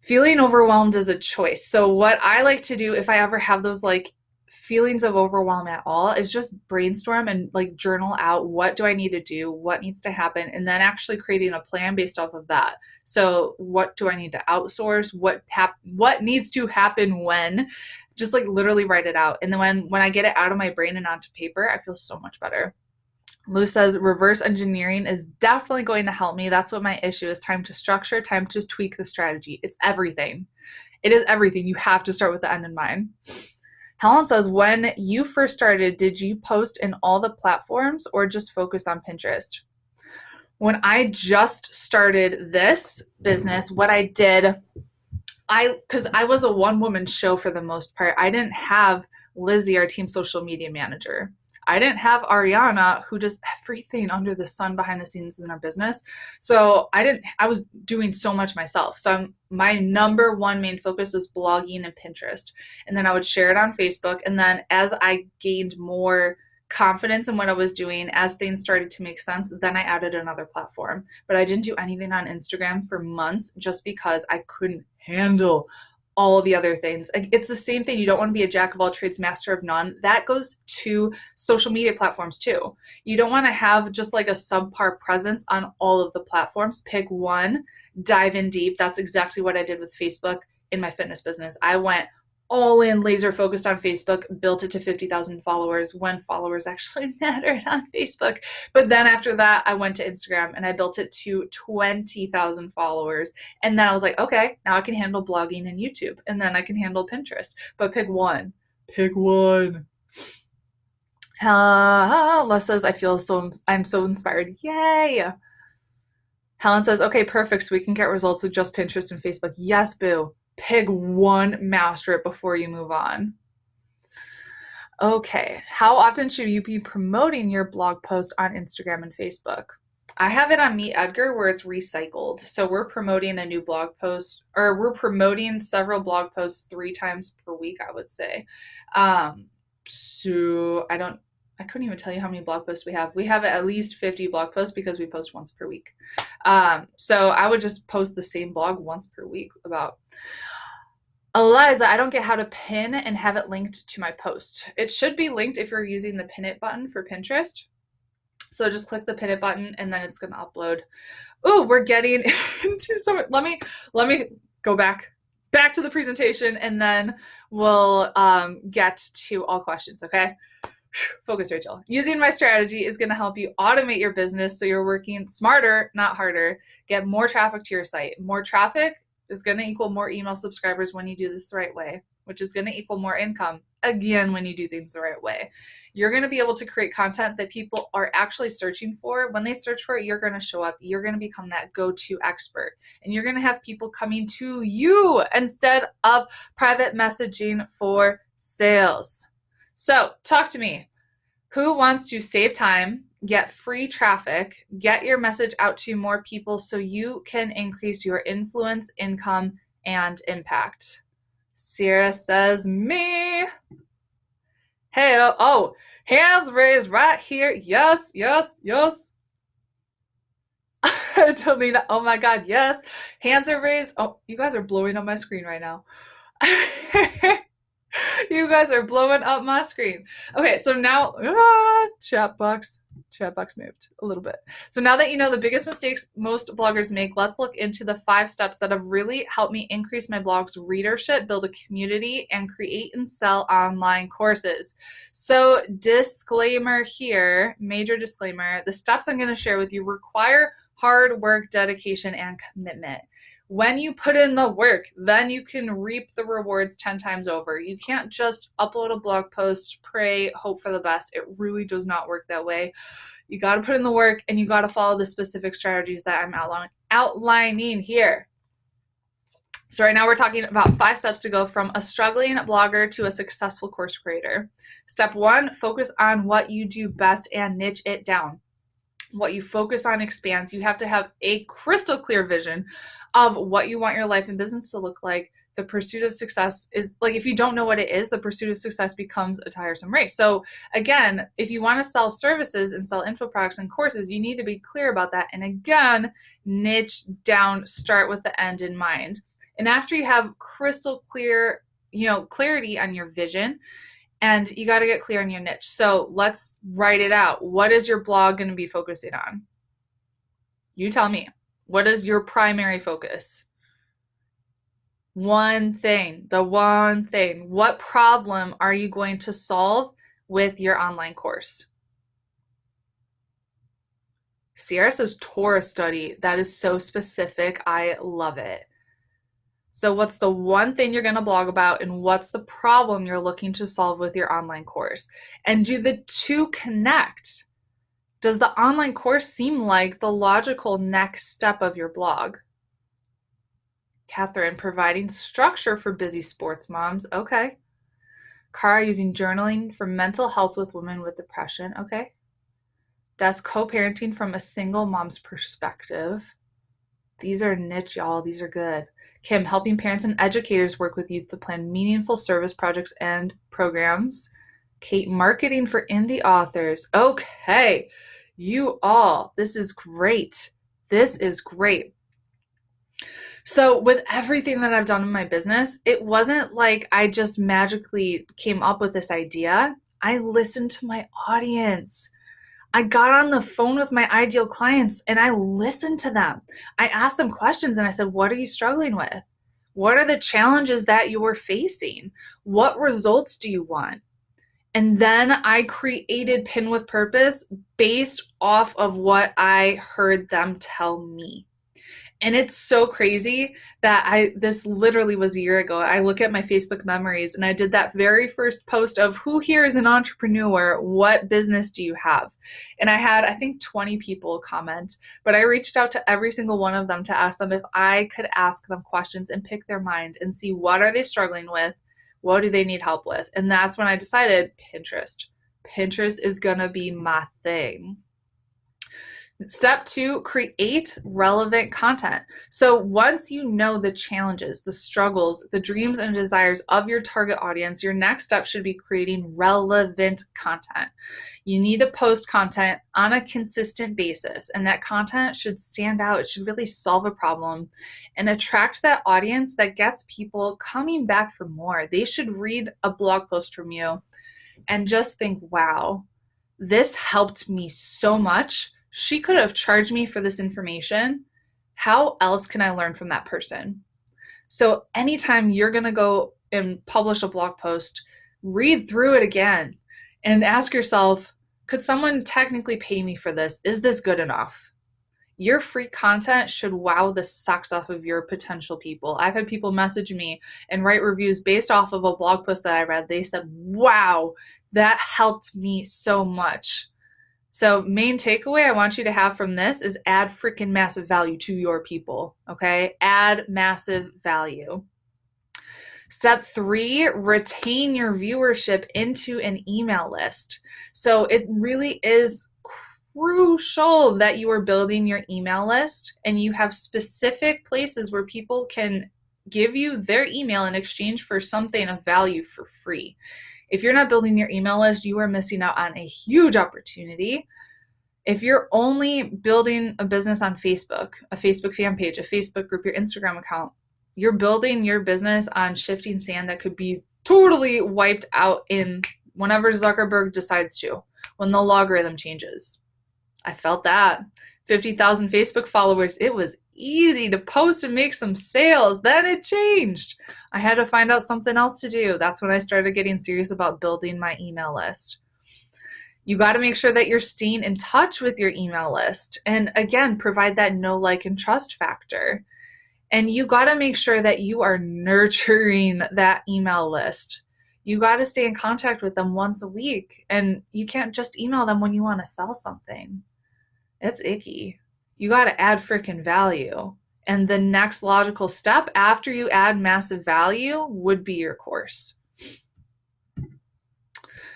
Feeling overwhelmed is a choice. So what I like to do if I ever have those like feelings of overwhelm at all is just brainstorm and like journal out what do I need to do, what needs to happen, and then actually creating a plan based off of that. So what do I need to outsource? What needs to happen when? Just like literally write it out. And then when I get it out of my brain and onto paper, I feel so much better. Lou says reverse engineering is definitely going to help me. That's what my issue is. Time to structure, time to tweak the strategy. It's everything. It is everything. You have to start with the end in mind. Helen says, when you first started, did you post in all the platforms or just focus on Pinterest? When I just started this business, what I did, because I was a one-woman show for the most part, I didn't have Lizzie, our team social media manager. I didn't have Ariana, who does everything under the sun behind the scenes in our business. So I was doing so much myself. So my number one main focus was blogging and Pinterest. And then I would share it on Facebook. And then as I gained more confidence in what I was doing, as things started to make sense, then I added another platform. But I didn't do anything on Instagram for months just because I couldn't handle all the other things. It's the same thing. You don't want to be a jack of all trades, master of none. That goes to social media platforms too. You don't want to have just like a subpar presence on all of the platforms. Pick one, dive in deep. That's exactly what I did with Facebook in my fitness business. I went all in, laser focused on Facebook, built it to 50,000 followers when followers actually mattered on Facebook. But then after that, I went to Instagram and I built it to 20,000 followers. And then I was like, okay, now I can handle blogging and YouTube, and then I can handle Pinterest. But pick one. Pick one. Les says, I'm so inspired. Yay. Helen says, okay, perfect. So we can get results with just Pinterest and Facebook. Yes, boo. Pick one, master it before you move on. Okay, how often should you be promoting your blog post on Instagram and Facebook? I have it on Meet Edgar where it's recycled. So we're promoting a new blog post, or we're promoting several blog posts 3 times per week, I would say. So I couldn't even tell you how many blog posts we have. We have at least 50 blog posts because we post once per week. So I would just post the same blog once per week about Eliza, I don't get how to pin and have it linked to my post. It should be linked if you're using the pin it button for Pinterest. So just click the pin it button and then it's going to upload. Oh, we're getting into some, let me go back to the presentation and then we'll get to all questions, okay? Focus, Rachel. Using my strategy is going to help you automate your business so you're working smarter, not harder. Get more traffic to your site. More traffic is going to equal more email subscribers when you do this the right way, which is going to equal more income, again, when you do things the right way. You're going to be able to create content that people are actually searching for. When they search for it, you're going to show up. You're going to become that go-to expert. And you're going to have people coming to you instead of private messaging for sales. So talk to me. Who wants to save time, get free traffic, get your message out to more people so you can increase your influence, income, and impact? Sierra says me. Hey, oh, hands raised right here. Yes, yes, yes. Delina, oh my God, yes. Hands are raised. Oh, you guys are blowing up my screen right now. You guys are blowing up my screen. Okay, so now, chat box. chat box moved a little bit. So now that you know the biggest mistakes most bloggers make, let's look into the 5 steps that have really helped me increase my blog's readership, build a community, and create and sell online courses. So disclaimer here, major disclaimer, the steps I'm going to share with you require hard work, dedication, and commitment. When you put in the work, then you can reap the rewards 10 times over. You can't just upload a blog post, pray, hope for the best. It really does not work that way. You got to put in the work and you got to follow the specific strategies that I'm outlining here. So right now we're talking about 5 steps to go from a struggling blogger to a successful course creator. Step 1, focus on what you do best and niche it down. What you focus on expands. You have to have a crystal clear vision of what you want your life and business to look like. The pursuit of success is like, if you don't know what it is, the pursuit of success becomes a tiresome race. So again, if you want to sell services and sell info products and courses, you need to be clear about that. And again, niche down, start with the end in mind. And after you have crystal clear, clarity on your vision, and you got to get clear on your niche. So let's write it out. What is your blog going to be focusing on? You tell me. What is your primary focus? One thing, the one thing. What problem are you going to solve with your online course? Sierra says Taurus study. That is so specific. I love it. So what's the one thing you're going to blog about, and what's the problem you're looking to solve with your online course? And do the two connect? Does the online course seem like the logical next step of your blog? Catherine, providing structure for busy sports moms. Okay. Cara, using journaling for mental health with women with depression. Okay. Des, co-parenting from a single mom's perspective. These are niche, y'all. These are good. Kim, helping parents and educators work with youth to plan meaningful service projects and programs. Kate, marketing for indie authors. Okay, you all, this is great. This is great. So with everything that I've done in my business, it wasn't like I just magically came up with this idea. I listened to my audience. I got on the phone with my ideal clients and I listened to them. I asked them questions and I said, what are you struggling with? What are the challenges that you are facing? What results do you want? And then I created Pin with Purpose based off of what I heard them tell me. And it's so crazy that this literally was a year ago. I look at my Facebook memories and I did that very first post of who here is an entrepreneur? What business do you have? And I had, I think 20 people comment, but I reached out to every single one of them to ask them if I could ask them questions and pick their mind and see what are they struggling with? What do they need help with? And that's when I decided Pinterest. Pinterest is going to be my thing. Step 2, create relevant content. So once you know the challenges, the struggles, the dreams and desires of your target audience, your next step should be creating relevant content. You need to post content on a consistent basis, and that content should stand out. It should really solve a problem and attract that audience that gets people coming back for more. They should read a blog post from you and just think, wow, this helped me so much. She could have charged me for this information. How else can I learn from that person? So anytime you're going to go and publish a blog post, read through it again and ask yourself, could someone technically pay me for this? Is this good enough? Your free content should wow the socks off of your potential people. I've had people message me and write reviews based off of a blog post that I read. They said, wow, that helped me so much. So main takeaway I want you to have from this is add freaking massive value to your people, okay? Add massive value. Step 3, retain your viewership into an email list. So it really is crucial that you are building your email list and you have specific places where people can give you their email in exchange for something of value for free. If you're not building your email list, you are missing out on a huge opportunity. If you're only building a business on Facebook, a Facebook fan page, a Facebook group, your Instagram account, you're building your business on shifting sand that could be totally wiped out in whenever Zuckerberg decides to, when the logarithm changes. I felt that. 50,000 Facebook followers. It was easy to post and make some sales. Then it changed. I had to find out something else to do. That's when I started getting serious about building my email list. You got to make sure that you're staying in touch with your email list. And again, provide that know, like, and trust factor. And you got to make sure that you are nurturing that email list. You got to stay in contact with them once a week. And you can't just email them when you want to sell something. It's icky. You got to add freaking value. And the next logical step after you add massive value would be your course.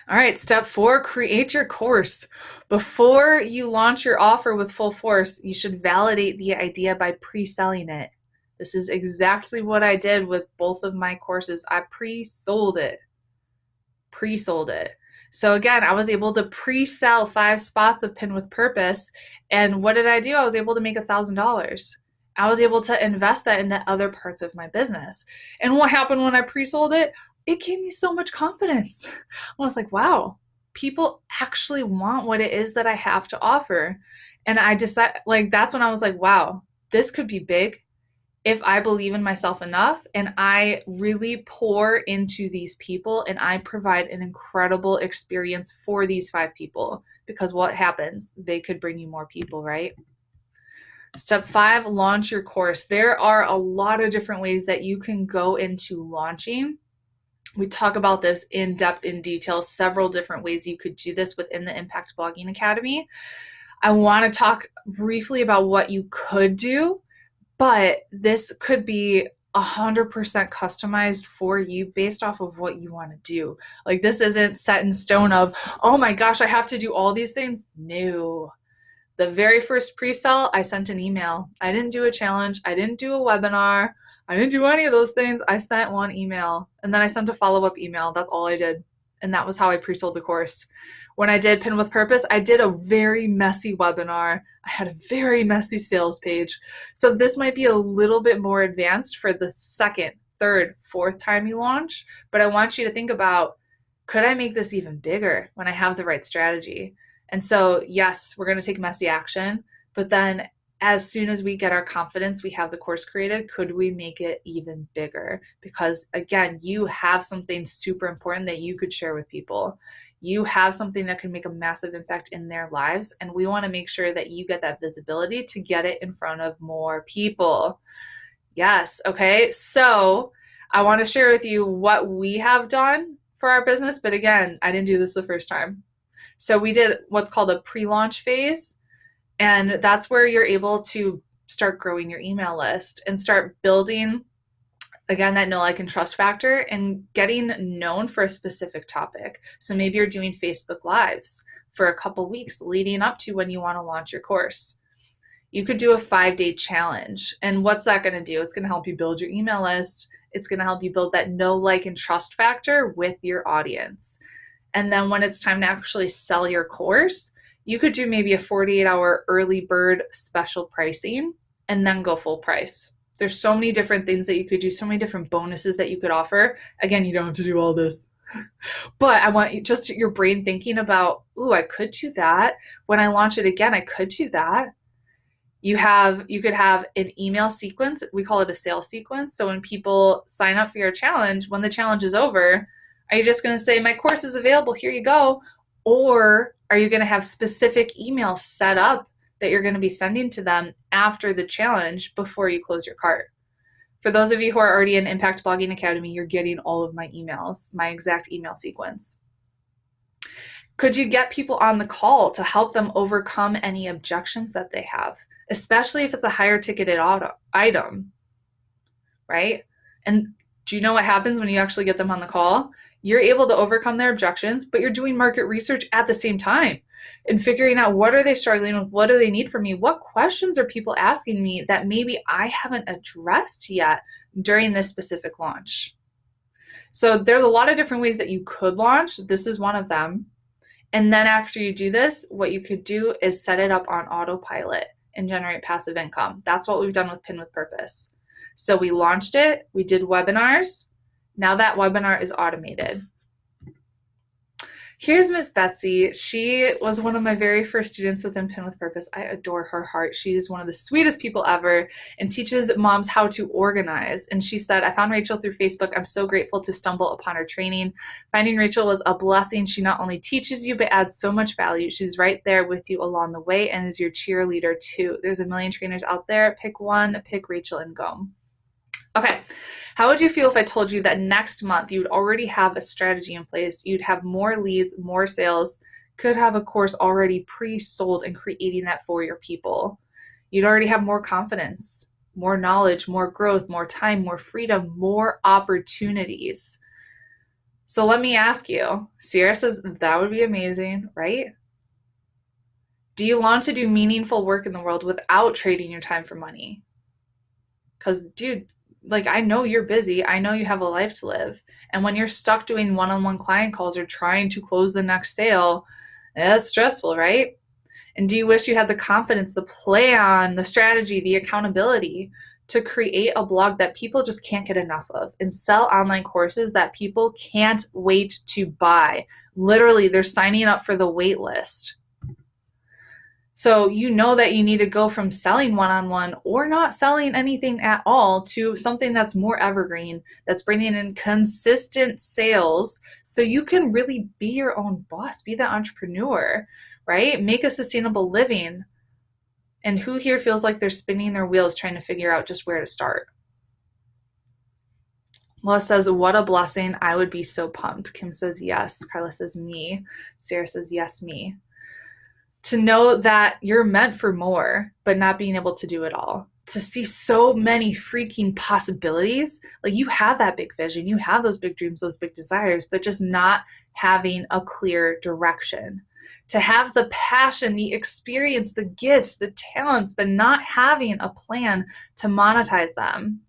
All right, step 4, create your course. Before you launch your offer with full force, you should validate the idea by pre-selling it. This is exactly what I did with both of my courses. I pre-sold it. So again, I was able to pre-sell 5 spots of Pin with Purpose. And what did I do? I was able to make $1,000. I was able to invest that into other parts of my business. And what happened when I pre-sold it? It gave me so much confidence. I was like, wow, people actually want what it is that I have to offer. And I decided, like, that's when I was like, wow, this could be big if I believe in myself enough and I really pour into these people and I provide an incredible experience for these 5 people. Because what happens? They could bring you more people, right? Step 5, launch your course. There are a lot of different ways that you can go into launching. We talk about this in depth, in detail, several different ways you could do this within the Impact Blogging Academy. I want to talk briefly about what you could do, but this could be 100% customized for you based off of what you want to do. Like, this isn't set in stone of, oh my gosh, I have to do all these things. No. The very first pre-sale, I sent an email. I didn't do a challenge. I didn't do a webinar. I didn't do any of those things. I sent one email and then I sent a follow-up email. That's all I did. And that was how I pre-sold the course. When I did Pin with Purpose, I did a very messy webinar. I had a very messy sales page. So this might be a little bit more advanced for the second, third, fourth time you launch. But I want you to think about, could I make this even bigger when I have the right strategy? And so, yes, we're going to take messy action, but then as soon as we get our confidence, we have the course created, could we make it even bigger? Because again, you have something super important that you could share with people. You have something that can make a massive impact in their lives, and we want to make sure that you get that visibility to get it in front of more people. Yes, okay, so I want to share with you what we have done for our business, but again, I didn't do this the first time. So we did what's called a pre-launch phase, and that's where you're able to start growing your email list and start building, again, that know, like, and trust factor and getting known for a specific topic. So maybe you're doing Facebook Lives for a couple weeks leading up to when you want to launch your course. You could do a 5-day challenge. And what's that going to do? It's going to help you build your email list. It's going to help you build that know, like, and trust factor with your audience. And then when it's time to actually sell your course, you could do maybe a 48-hour early bird special pricing and then go full price. There's so many different things that you could do, so many different bonuses that you could offer. Again, you don't have to do all this. But I want you, just your brain thinking about, ooh, I could do that. When I launch it again, I could do that. You could have an email sequence. We call it a sales sequence. So when people sign up for your challenge, when the challenge is over, are you just going to say, my course is available, here you go? Or are you going to have specific emails set up that you're going to be sending to them after the challenge before you close your cart? For those of you who are already in Impact Blogging Academy, you're getting all of my emails, my exact email sequence. Could you get people on the call to help them overcome any objections that they have, especially if it's a higher ticketed item, right? And do you know what happens when you actually get them on the call? You're able to overcome their objections, but you're doing market research at the same time and figuring out, what are they struggling with? What do they need from me? What questions are people asking me that maybe I haven't addressed yet during this specific launch? So there's a lot of different ways that you could launch. This is one of them. And then after you do this, what you could do is set it up on autopilot and generate passive income. That's what we've done with Pin with Purpose. So we launched it, we did webinars. Now that webinar is automated. Here's Miss Betsy. She was one of my very first students within Pin with Purpose. I adore her heart. She's one of the sweetest people ever and teaches moms how to organize. And she said, I found Rachel through Facebook. I'm so grateful to stumble upon her training. Finding Rachel was a blessing. She not only teaches you, but adds so much value. She's right there with you along the way and is your cheerleader too. There's a million trainers out there. Pick one, pick Rachel and Ngom. Okay, how would you feel if I told you that next month you would already have a strategy in place, you'd have more leads, more sales, could have a course already pre-sold and creating that for your people. You'd already have more confidence, more knowledge, more growth, more time, more freedom, more opportunities. So let me ask you, Sierra says that would be amazing, right? Do you want to do meaningful work in the world without trading your time for money? Because, dude, like, I know you're busy. I know you have a life to live. And when you're stuck doing one-on-one client calls or trying to close the next sale, that's stressful, right? And do you wish you had the confidence, the plan, the strategy, the accountability to create a blog that people just can't get enough of and sell online courses that people can't wait to buy? Literally, they're signing up for the wait list. So you know that you need to go from selling one-on-one or not selling anything at all to something that's more evergreen, that's bringing in consistent sales so you can really be your own boss, be the entrepreneur, right? Make a sustainable living. And who here feels like they're spinning their wheels trying to figure out just where to start? Melissa says, what a blessing. I would be so pumped. Kim says, yes. Carla says, me. Sarah says, yes, me. To know that you're meant for more, but not being able to do it all. To see so many freaking possibilities. Like, you have that big vision, you have those big dreams, those big desires, but just not having a clear direction. To have the passion, the experience, the gifts, the talents, but not having a plan to monetize them.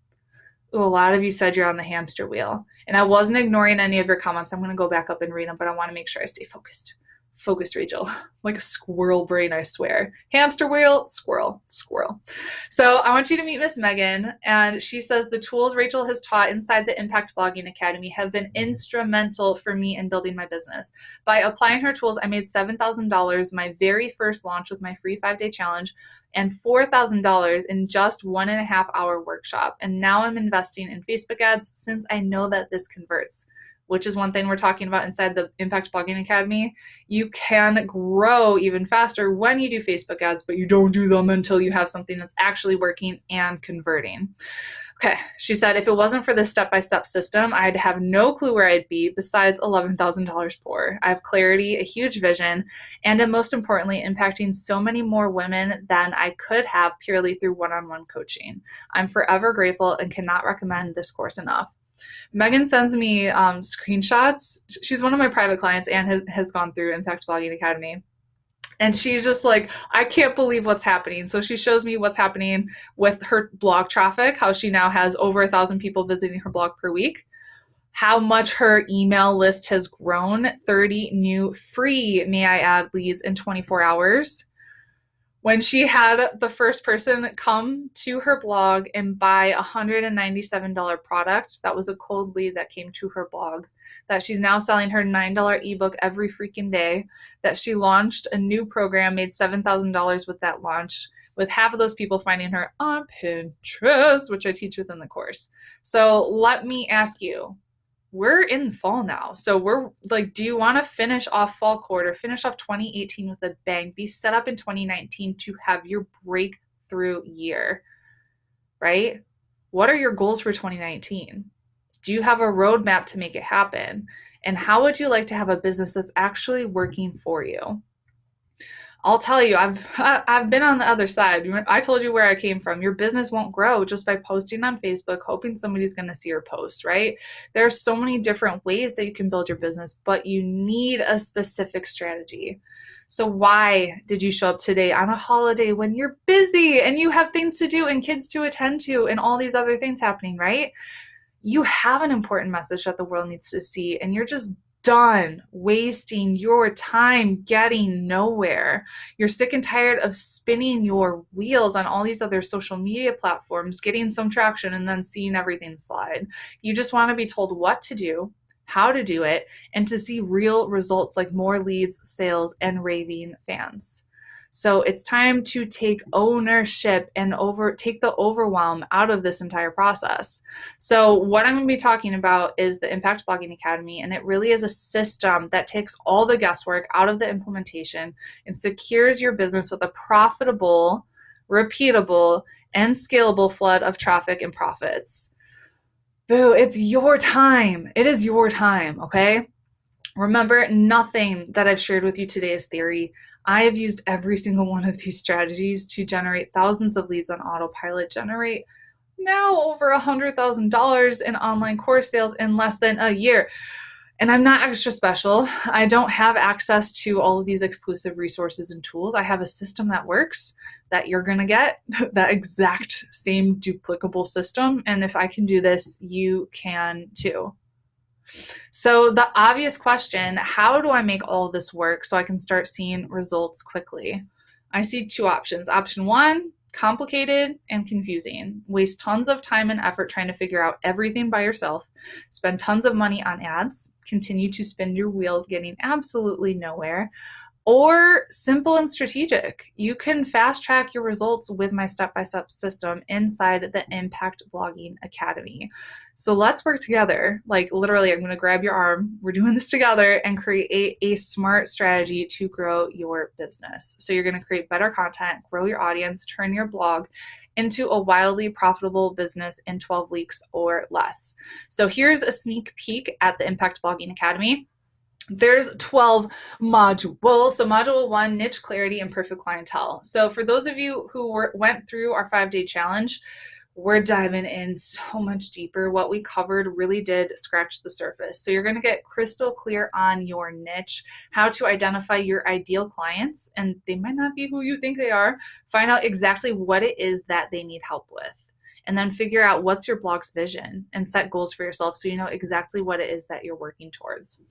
Ooh, a lot of you said you're on the hamster wheel. And I wasn't ignoring any of your comments. I'm going to go back up and read them, but I want to make sure I stay focused. Focused, Rachel. Like a squirrel brain, I swear. Hamster wheel, squirrel, squirrel. So I want you to meet Miss Megan, and she says the tools Rachel has taught inside the Impact Blogging Academy have been instrumental for me in building my business. By applying her tools, I made $7,000 my very first launch with my free 5-day challenge and $4,000 in just 1.5 hour workshop. And now I'm investing in Facebook ads since I know that this converts, which is one thing we're talking about inside the Impact Blogging Academy. You can grow even faster when you do Facebook ads, but you don't do them until you have something that's actually working and converting. Okay, she said, if it wasn't for this step-by-step system, I'd have no clue where I'd be besides $11,000 poor. I have clarity, a huge vision, and most importantly, impacting so many more women than I could have purely through one-on-one coaching. I'm forever grateful and cannot recommend this course enough. Megan sends me screenshots. She's one of my private clients and has gone through Impact Blogging Academy. And she's just like, I can't believe what's happening. So she shows me what's happening with her blog traffic, how she now has over 1,000 people visiting her blog per week, how much her email list has grown, 30 new free, may I add, leads in 24 hours. When she had the first person come to her blog and buy a $197 product, that was a cold lead that came to her blog, that she's now selling her $9 ebook every freaking day, that she launched a new program, made $7,000 with that launch, with half of those people finding her on Pinterest, which I teach within the course. So let me ask you, we're in fall now. So we're like, do you want to finish off fall quarter, finish off 2018 with a bang, be set up in 2019 to have your breakthrough year, right? What are your goals for 2019? Do you have a roadmap to make it happen? And how would you like to have a business that's actually working for you? I'll tell you, I've been on the other side. I told you where I came from. Your business won't grow just by posting on Facebook, hoping somebody's going to see your post, right? There are so many different ways that you can build your business, but you need a specific strategy. So why did you show up today on a holiday when you're busy and you have things to do and kids to attend to and all these other things happening, right? You have an important message that the world needs to see, and you're just done wasting your time getting nowhere. You're sick and tired of spinning your wheels on all these other social media platforms, getting some traction and then seeing everything slide. You just want to be told what to do, how to do it, and to see real results like more leads, sales, and raving fans. So it's time to take ownership and take the overwhelm out of this entire process. So what I'm going to be talking about is the Impact Blogging Academy, and it really is a system that takes all the guesswork out of the implementation and secures your business with a profitable, repeatable, and scalable flood of traffic and profits. Boo, it's your time. It is your time, okay? Remember, nothing that I've shared with you today is theory. I have used every single one of these strategies to generate thousands of leads on autopilot, generate now over $100,000 in online course sales in less than a year. And I'm not extra special. I don't have access to all of these exclusive resources and tools. I have a system that works that you're going to get, that exact same duplicable system. And if I can do this, you can too. So the obvious question, how do I make all of this work so I can start seeing results quickly? I see two options. Option one, complicated and confusing. Waste tons of time and effort trying to figure out everything by yourself. Spend tons of money on ads. Continue to spin your wheels getting absolutely nowhere. Or simple and strategic. You can fast track your results with my step-by-step system inside the Impact Blogging Academy. So let's work together. Like literally, I'm going to grab your arm. We're doing this together and create a smart strategy to grow your business. So you're going to create better content, grow your audience, turn your blog into a wildly profitable business in 12 weeks or less. So here's a sneak peek at the Impact Blogging Academy. There's 12 modules. So module 1, niche clarity and perfect clientele. So for those of you who went through our 5-day challenge, we're diving in so much deeper. What we covered really did scratch the surface. So you're going to get crystal clear on your niche, how to identify your ideal clients, and they might not be who you think they are. Find out exactly what it is that they need help with. And then figure out what's your blog's vision and set goals for yourself so you know exactly what it is that you're working towards.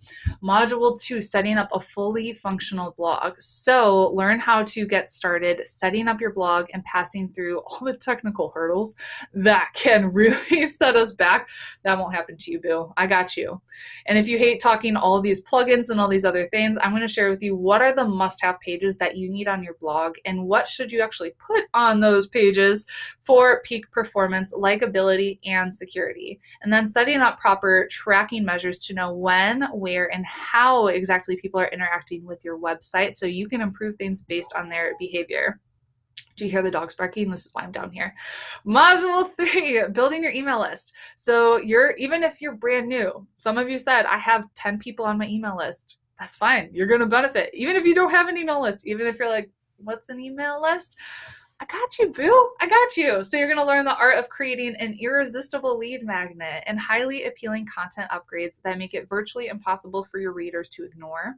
Module 2, setting up a fully functional blog. So learn how to get started setting up your blog and passing through all the technical hurdles that can really set us back. That won't happen to you, boo. I got you. And if you hate talking all these plugins and all these other things, I'm going to share with you what are the must-have pages that you need on your blog and what should you actually put on those pages for peak performance, likability, and security. And then setting up proper tracking measures to know when, where, and how exactly people are interacting with your website so you can improve things based on their behavior. Do you hear the dogs barking? This is why I'm down here. Module 3, building your email list. So even if you're brand new, some of you said, I have 10 people on my email list. That's fine. You're going to benefit. Even if you don't have an email list, even if you're like, what's an email list? I got you, boo. I got you. So you're going to learn the art of creating an irresistible lead magnet and highly appealing content upgrades that make it virtually impossible for your readers to ignore.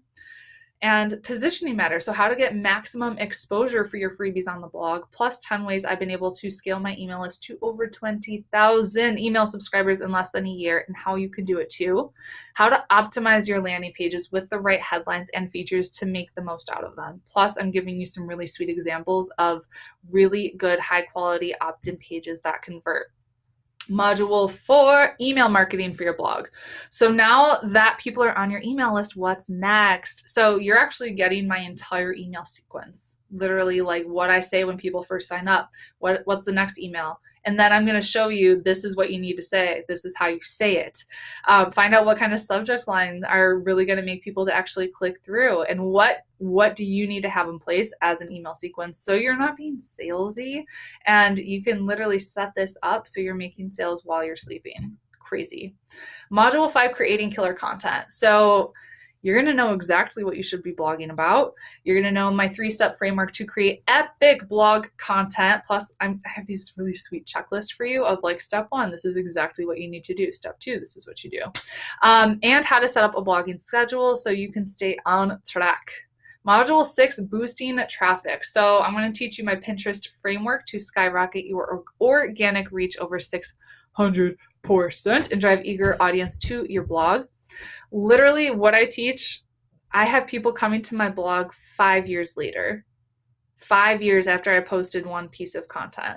And positioning matters. So how to get maximum exposure for your freebies on the blog, plus 10 ways I've been able to scale my email list to over 20,000 email subscribers in less than a year, and how you can do it too. How to optimize your landing pages with the right headlines and features to make the most out of them. Plus, I'm giving you some really sweet examples of really good, high quality opt-in pages that convert. Module 4, email marketing for your blog. So now that people are on your email list, what's next? So you're actually getting my entire email sequence, literally like what I say when people first sign up, what's the next email? And then I'm going to show you, this is what you need to say. This is how you say it. Find out what kind of subject lines are really going to make people to actually click through, and what do you need to have in place as an email sequence so you're not being salesy, and you can literally set this up so you're making sales while you're sleeping. Crazy. Module 5, creating killer content. So you're going to know exactly what you should be blogging about. You're going to know my 3-step framework to create epic blog content. Plus, I have these really sweet checklists for you of like, step 1, this is exactly what you need to do. Step 2, this is what you do. And how to set up a blogging schedule so you can stay on track. Module 6, boosting traffic. So I'm going to teach you my Pinterest framework to skyrocket your organic reach over 600% and drive eager audience to your blog. Literally what I teach, I have people coming to my blog 5 years later, 5 years after I posted one piece of content.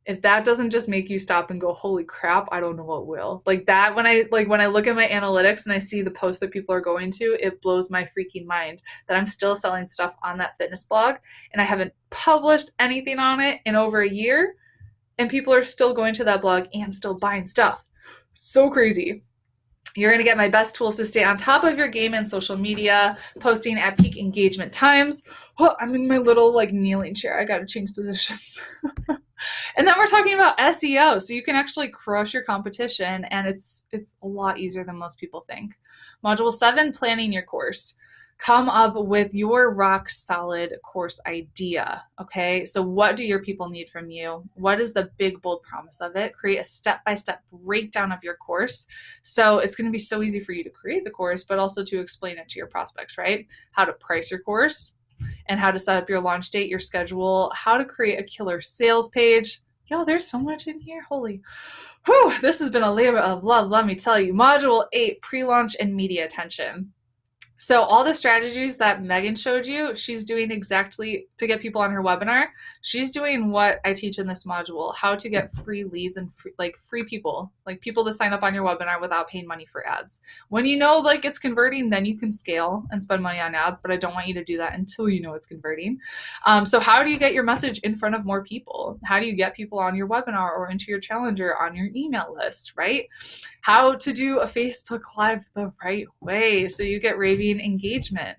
If that doesn't just make you stop and go, holy crap, I don't know what will. Like that, when I look at my analytics and I see the posts that people are going to, it blows my freaking mind that I'm still selling stuff on that fitness blog and I haven't published anything on it in over a year, and people are still going to that blog and still buying stuff. So crazy. You're going to get my best tools to stay on top of your game and social media, posting at peak engagement times. Oh, I'm in my little kneeling chair. I got to change positions. And then we're talking about SEO, so you can actually crush your competition, and it's a lot easier than most people think. Module 7, planning your course. Come up with your rock solid course idea, okay? So what do your people need from you? What is the big, bold promise of it? Create a step-by-step breakdown of your course. So it's going to be so easy for you to create the course, but also to explain it to your prospects, right? How to price your course, and how to set up your launch date, your schedule, how to create a killer sales page. Yo, there's so much in here. Holy. Whew, this has been a labor of love, let me tell you. Module 8, pre-launch and media attention. So all the strategies that Megan showed you, she's doing exactly to get people on her webinar. She's doing what I teach in this module, how to get free leads and free people, like people to sign up on your webinar without paying money for ads. When you know it's converting, then you can scale and spend money on ads, but I don't want you to do that until you know it's converting. So how do you get your message in front of more people? How do you get people on your webinar or into your challenger on your email list, right? How to do a Facebook Live the right way so you get raving engagement.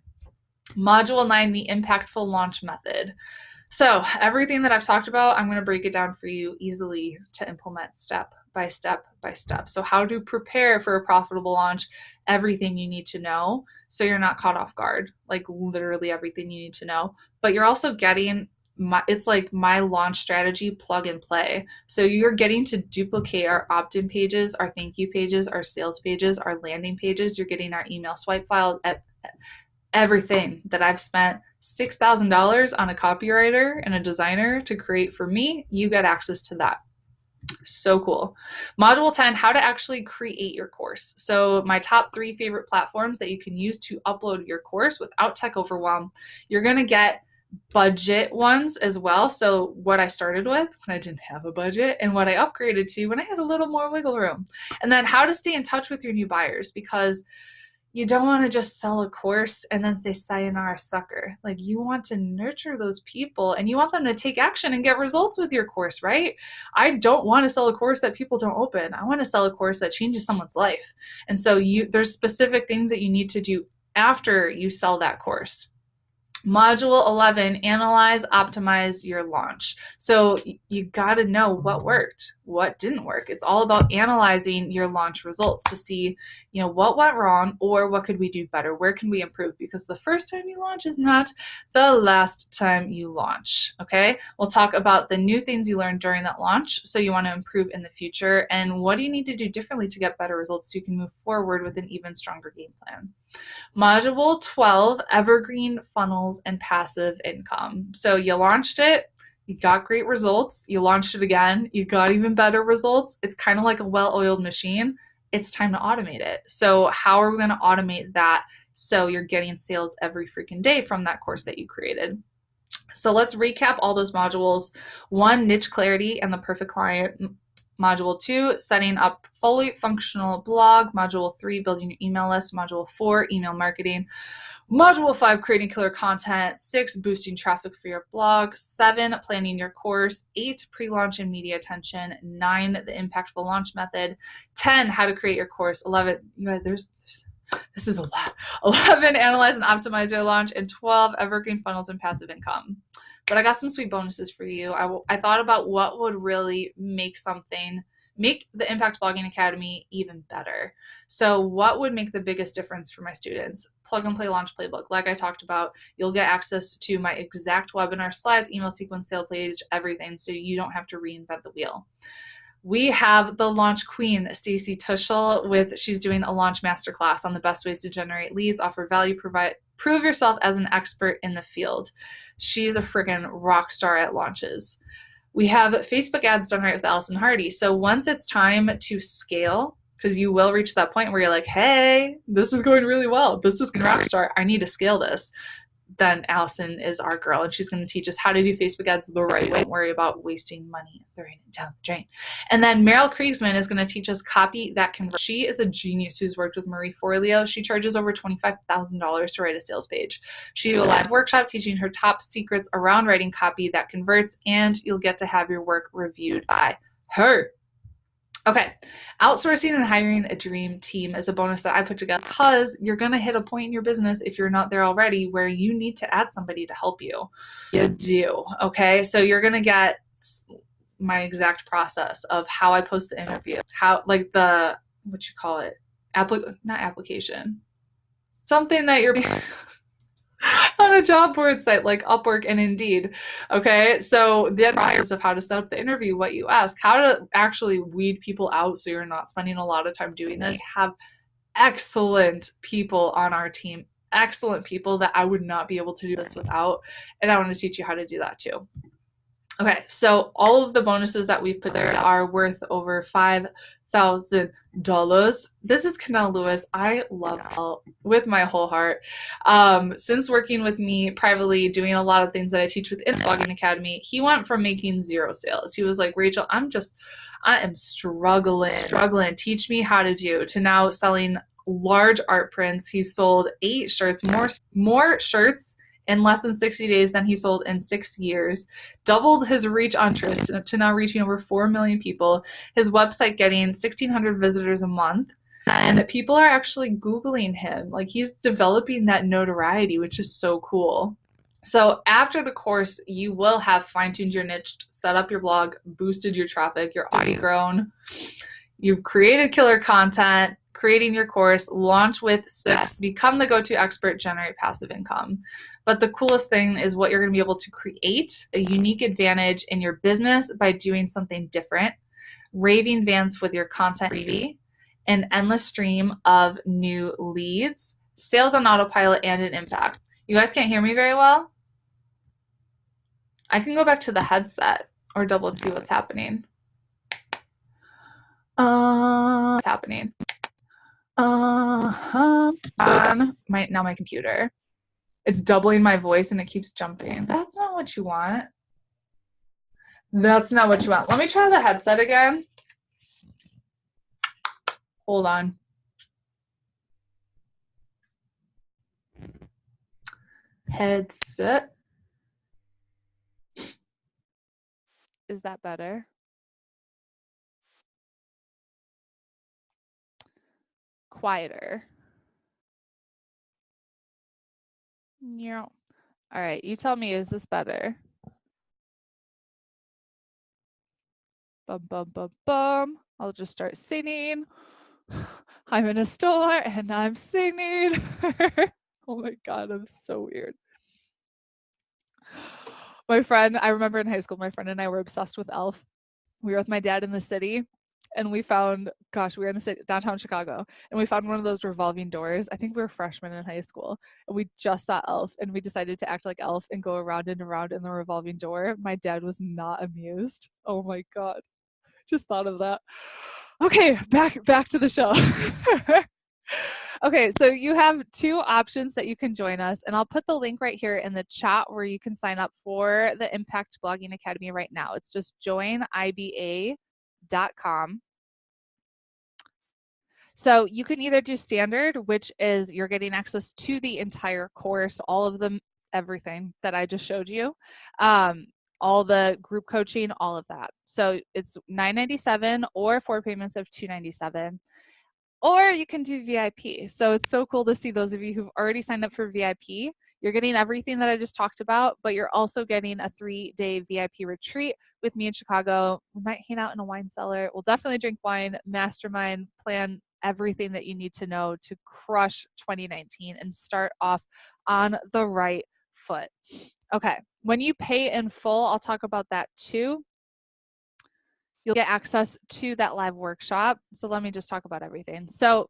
Module 9, the impactful launch method. So everything that I've talked about, I'm going to break it down for you easily to implement step by step by step. So how to prepare for a profitable launch, everything you need to know so you're not caught off guard, literally everything you need to know, but you're also getting it's like my launch strategy plug and play. So you're getting to duplicate our opt-in pages, our thank you pages, our sales pages, our landing pages. You're getting our email swipe file, everything that I've spent $6,000 on a copywriter and a designer to create for me. You get access to that. So cool. Module 10, how to actually create your course. So my top 3 favorite platforms that you can use to upload your course without tech overwhelm. You're going to get budget ones as well. So what I started with when I didn't have a budget and what I upgraded to when I had a little more wiggle room. And then how to stay in touch with your new buyers, because you don't want to just sell a course and then say sayonara sucker. You want to nurture those people and you want them to take action and get results with your course, right? I don't want to sell a course that people don't open. I want to sell a course that changes someone's life. And so there's specific things that you need to do after you sell that course. Module 11, analyze, optimize your launch. So you got to know what worked, what didn't work. It's all about analyzing your launch results to see, what went wrong or what could we do better? Where can we improve? Because the first time you launch is not the last time you launch, okay? We'll talk about the new things you learned during that launch so you want to improve in the future, and what do you need to do differently to get better results so you can move forward with an even stronger game plan. Module 12, evergreen funnels and passive income. So you launched it, you got great results, you launched it again, you got even better results. It's kind of like a well-oiled machine. It's time to automate it. So how are we going to automate that so you're getting sales every freaking day from that course that you created? So let's recap all those modules. 1, niche clarity and the perfect client. Module 2, setting up fully functional blog. Module 3, building your email list. Module 4, email marketing. Module 5, creating killer content. 6, boosting traffic for your blog. 7, planning your course. 8, pre-launch and media attention. 9, the impactful launch method. 10, how to create your course. 11, you guys, this is a lot. 11, analyze and optimize your launch. And 12, evergreen funnels and passive income. But I got some sweet bonuses for you. I thought about what would really make the Impact Blogging Academy even better. So what would make the biggest difference for my students? Plug and play launch playbook. Like I talked about, you'll get access to my exact webinar slides, email sequence, sale page, everything, so you don't have to reinvent the wheel. We have the launch queen, Stacy Tuschel, she's doing a launch masterclass on the best ways to generate leads, offer value, prove yourself as an expert in the field. She's a friggin' rock star at launches. We have Facebook ads done right with Allison Hardy. So once it's time to scale, because you will reach that point where you're like, hey, this is going really well. This is rock star. I need to scale this. then Allison is our girl, and she's going to teach us how to do Facebook ads the right way. Don't worry about wasting money throwing it down the drain. And then Meryl Kriegsman is going to teach us copy that converts. She is a genius who's worked with Marie Forleo. She charges over $25,000 to write a sales page. She will a live workshop teaching her top secrets around writing copy that converts, and you'll get to have your work reviewed by her. Okay, outsourcing and hiring a dream team is a bonus that I put together because you're going to hit a point in your business, if you're not there already, where you need to add somebody to help you. You do. Okay, so you're going to get my exact process of how I post the interview, how, like, the, what you call it, not application, something that you're on a job board site like Upwork and Indeed. Okay, so the process of how to set up the interview, what you ask, how to actually weed people out so you're not spending a lot of time doing this. We have excellent people on our team, excellent people that I would not be able to do this without, and I want to teach you how to do that too. Okay, so all of the bonuses that we've put there are worth over $5,000. This is Canal Lewis. I love Al with my whole heart. Since working with me privately, doing a lot of things that I teach within the Blogging Academy, he went from making 0 sales. He was like, Rachel, I am struggling. Teach me how to do, to now selling large art prints. He sold 8 shirts, more shirts in less than 60 days than he sold in 6 years, doubled his reach on Pinterest to now reaching over 4 million people, his website getting 1,600 visitors a month, and people are actually Googling him. Like, he's developing that notoriety, which is so cool. So after the course, you will have fine-tuned your niche, set up your blog, boosted your traffic, your audience grown, you've created killer content, creating your course, launch with 6, become the go-to expert, generate passive income. But the coolest thing is what you're going to be able to create a unique advantage in your business by doing something different, raving fans with your content, an endless stream of new leads, sales on autopilot, and an impact. You guys can't hear me very well? I can go back to the headset or double and see what's happening. What's happening? So it's on my computer. It's doubling my voice and it keeps jumping. That's not what you want. That's not what you want. Let me try the headset again. Hold on. Headset. Is that better? Quieter. Yeah. All right, you tell me, is this better? Bum, bum, bum, bum. I'll just start singing. I'm in a store and I'm singing. Oh my God, I'm so weird. My friend, I remember in high school, my friend and I were obsessed with Elf. We were with my dad in the city and we found, we were in the city, downtown Chicago, and we found one of those revolving doors. I think we were freshmen in high school, and we just saw Elf, and we decided to act like Elf and go around and around in the revolving door. My dad was not amused. Oh my God. Just thought of that. Okay, back to the show. Okay, so you have 2 options that you can join us, and I'll put the link right here in the chat where you can sign up for the Impact Blogging Academy right now. It's just joiniba.com. So you can either do standard, which is you're getting access to the entire course, all of them, everything that I just showed you, all the group coaching, all of that. So it's $997 or 4 payments of $297. Or you can do VIP. So it's so cool to see those of you who've already signed up for VIP. You're getting everything that I just talked about, but you're also getting a 3-day VIP retreat with me in Chicago. We might hang out in a wine cellar. We'll definitely drink wine, mastermind, plan everything that you need to know to crush 2019 and start off on the right foot. Okay, when you pay in full, I'll talk about that too. You'll get access to that live workshop. So let me just talk about everything. So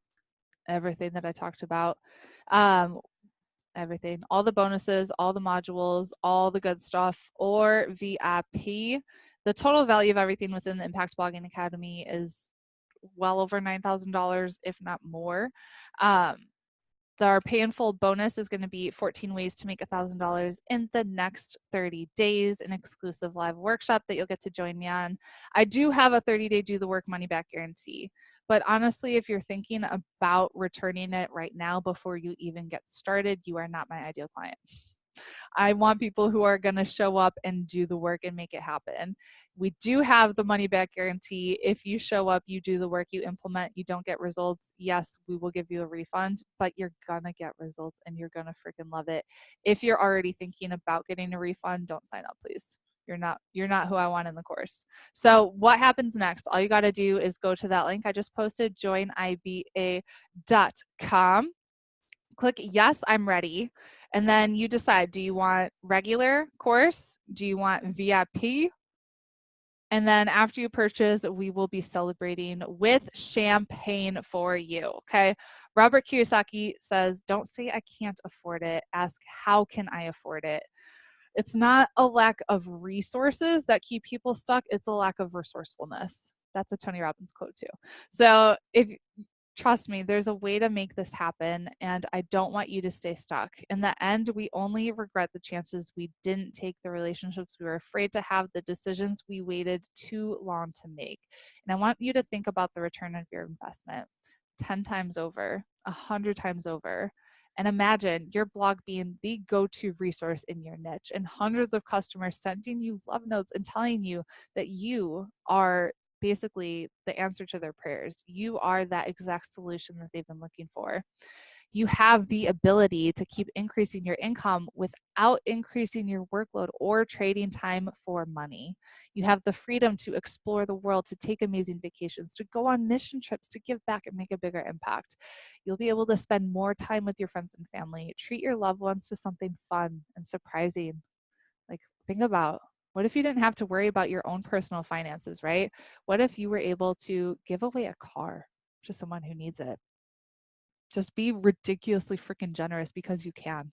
everything that I talked about, everything, all the bonuses, all the modules, all the good stuff, or VIP. The total value of everything within the Impact Blogging Academy is well over $9,000, if not more. our pay in full bonus is going to be 14 ways to make $1,000 in the next 30 days, an exclusive live workshop that you'll get to join me on. I do have a 30-day do the work money back guarantee. But honestly, if you're thinking about returning it right now before you even get started, you are not my ideal client. I want people who are going to show up and do the work and make it happen. We do have the money back guarantee. If you show up, you do the work, you implement, you don't get results, yes, we will give you a refund, but you're going to get results and you're going to freaking love it. If you're already thinking about getting a refund, don't sign up, please. You're not who I want in the course. So what happens next? All you got to do is go to that link I just posted, joiniba.com. Click yes, I'm ready. And then you decide, do you want regular course? Do you want VIP? And then after you purchase, we will be celebrating with champagne for you, okay? Robert Kiyosaki says, don't say I can't afford it. Ask, how can I afford it? It's not a lack of resources that keep people stuck. It's a lack of resourcefulness. That's a Tony Robbins quote too. So trust me, there's a way to make this happen, and I don't want you to stay stuck. In the end, we only regret the chances we didn't take, the relationships we were afraid to have, the decisions we waited too long to make. And I want you to think about the return of your investment 10 times over, 100 times over. And imagine your blog being the go-to resource in your niche and hundreds of customers sending you love notes and telling you that you are basically the answer to their prayers. You are that exact solution that they've been looking for. You have the ability to keep increasing your income without increasing your workload or trading time for money. You have the freedom to explore the world, to take amazing vacations, to go on mission trips, to give back and make a bigger impact. You'll be able to spend more time with your friends and family, treat your loved ones to something fun and surprising. Like, think about, what if you didn't have to worry about your own personal finances, right? What if you were able to give away a car to someone who needs it? Just be ridiculously freaking generous because you can.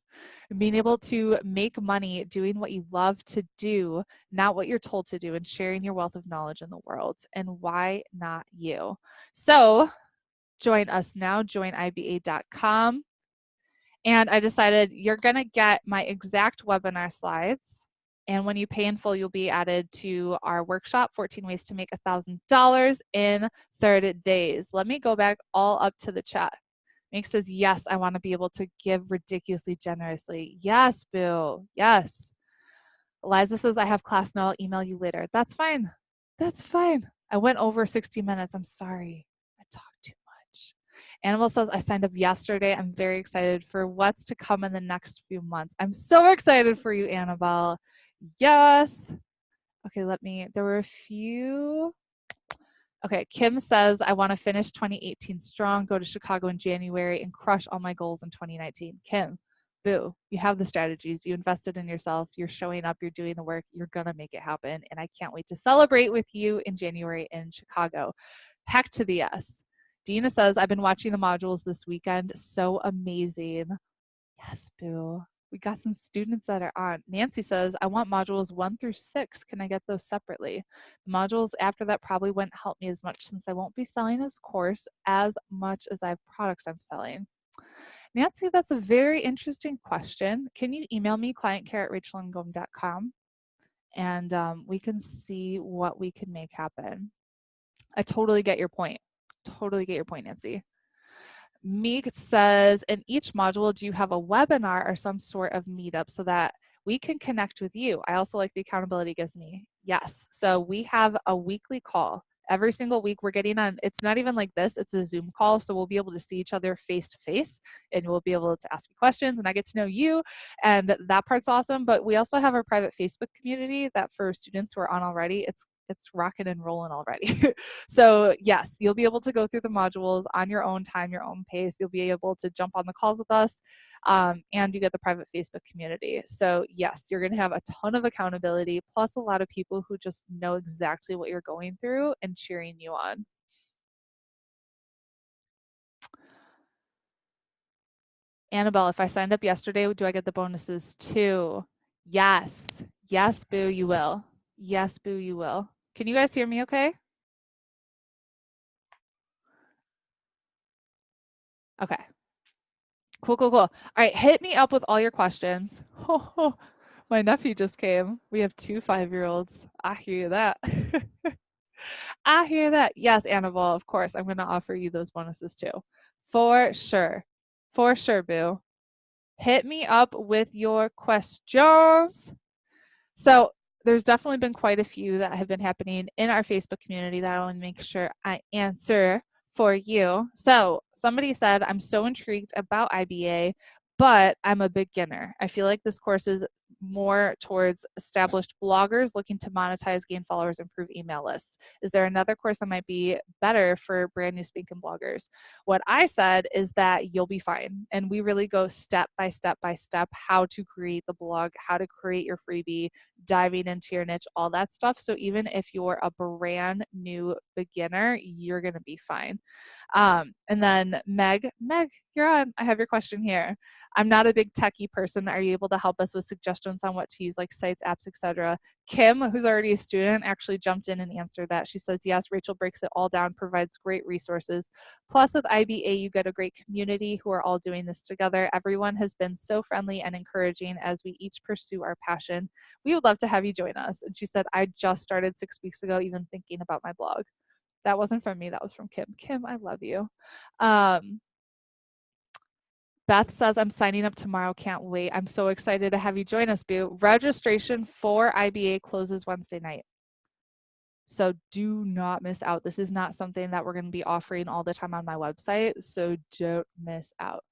And being able to make money doing what you love to do, not what you're told to do, and sharing your wealth of knowledge in the world. And why not you? So join us now, joiniba.com. And I decided you're going to get my exact webinar slides. And when you pay in full, you'll be added to our workshop, 14 Ways to Make $1,000 in 30 days. Let me go back all up to the chat. Meg says, yes, I want to be able to give ridiculously generously. Yes, Boo. Yes. Eliza says, I have class now. I'll email you later. That's fine. That's fine. I went over 60 minutes. I'm sorry. I talked too much. Annabelle says, I signed up yesterday. I'm very excited for what's to come in the next few months. I'm so excited for you, Annabelle. Yes. Okay, there were a few. Okay, Kim says, I want to finish 2018 strong, go to Chicago in January, and crush all my goals in 2019. Kim, boo, you have the strategies. You invested in yourself. You're showing up. You're doing the work. You're going to make it happen. And I can't wait to celebrate with you in January in Chicago. Heck to the yes. Dina says, I've been watching the modules this weekend. So amazing. Yes, boo. We got some students that are on. Nancy says, I want modules 1 through 6. Can I get those separately? The modules after that probably wouldn't help me as much since I won't be selling this course as much as I have products I'm selling. Nancy, that's a very interesting question. Can you email me, clientcare@rachelandgom.com, and we can see what we can make happen. I totally get your point. Totally get your point, Nancy. Meek says, in each module, do you have a webinar or some sort of meetup so that we can connect with you? I also like the accountability it gives me. Yes. So we have a weekly call. Every single week we're getting on, it's not even like this, it's a Zoom call. So we'll be able to see each other face to face and we'll be able to ask you questions and I get to know you. And that part's awesome. But we also have a private Facebook community that for students who are on already, it's rocking and rolling already. So yes, you'll be able to go through the modules on your own time, your own pace. You'll be able to jump on the calls with us, and you get the private Facebook community. So yes, you're going to have a ton of accountability, plus a lot of people who just know exactly what you're going through and cheering you on. Annabelle, if I signed up yesterday, do I get the bonuses too? Yes. Yes, Boo, you will. Yes, Boo, you will. Can you guys hear me okay? Okay. Cool, cool, cool. All right, hit me up with all your questions. My nephew just came. We have 2 5-year-olds. I hear that. I hear that. Yes, Annabelle, of course. I'm going to offer you those bonuses too. For sure. For sure, boo. Hit me up with your questions. So there's definitely been quite a few that have been happening in our Facebook community that I want to make sure I answer for you. So somebody said, I'm so intrigued about IBA, but I'm a beginner. I feel like this course is more towards established bloggers looking to monetize, gain followers, improve email lists. Is there another course that might be better for brand new speaking bloggers? What I said is that you'll be fine. And we really go step by step by step how to create the blog, how to create your freebie, diving into your niche, all that stuff. So even if you're a brand new beginner, you're going to be fine. And then Meg, you're on. I have your question here. I'm not a big techie person. Are you able to help us with suggestions on what to use, like sites, apps, etc.? Kim, who's already a student, actually jumped in and answered that. She says, yes, Rachel breaks it all down, provides great resources. Plus, with IBA, you get a great community who are all doing this together. Everyone has been so friendly and encouraging as we each pursue our passion. We would love to have you join us. And she said, I just started 6 weeks ago, even thinking about my blog. That wasn't from me, that was from Kim. Kim, I love you. Beth says, I'm signing up tomorrow. Can't wait. I'm so excited to have you join us, Boo. Registration for IBA closes Wednesday night. So do not miss out. This is not something that we're going to be offering all the time on my website. So don't miss out.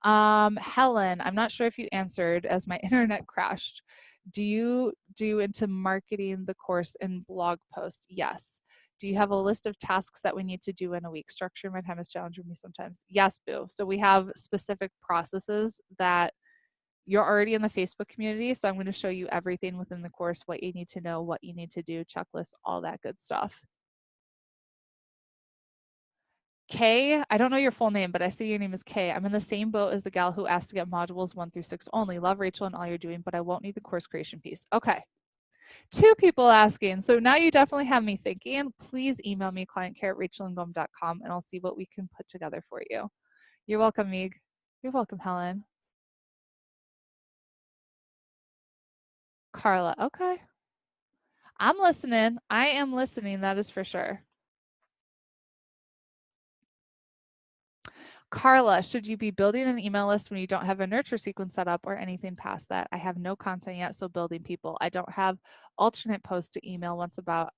Helen, I'm not sure if you answered as my internet crashed. Do you do into marketing the course in blog posts? Yes. Do you have a list of tasks that we need to do in a week? Structure my time is challenging me sometimes. Yes, Boo. So we have specific processes that you're already in the Facebook community. So I'm going to show you everything within the course, what you need to know, what you need to do, checklist, all that good stuff. Kay, I don't know your full name, but I see your name is Kay. I'm in the same boat as the gal who asked to get modules 1 through 6 only. Love Rachel and all you're doing, but I won't need the course creation piece. Okay. 2 people asking. So now you definitely have me thinking. Please email me clientcare@rachelandgom.com and I'll see what we can put together for you. You're welcome, Meg. You're welcome, Helen. Carla. Okay. I'm listening. I am listening. That is for sure. Carla, should you be building an email list when you don't have a nurture sequence set up or anything past that? I have no content yet, so building people. I don't have alternate posts to email once about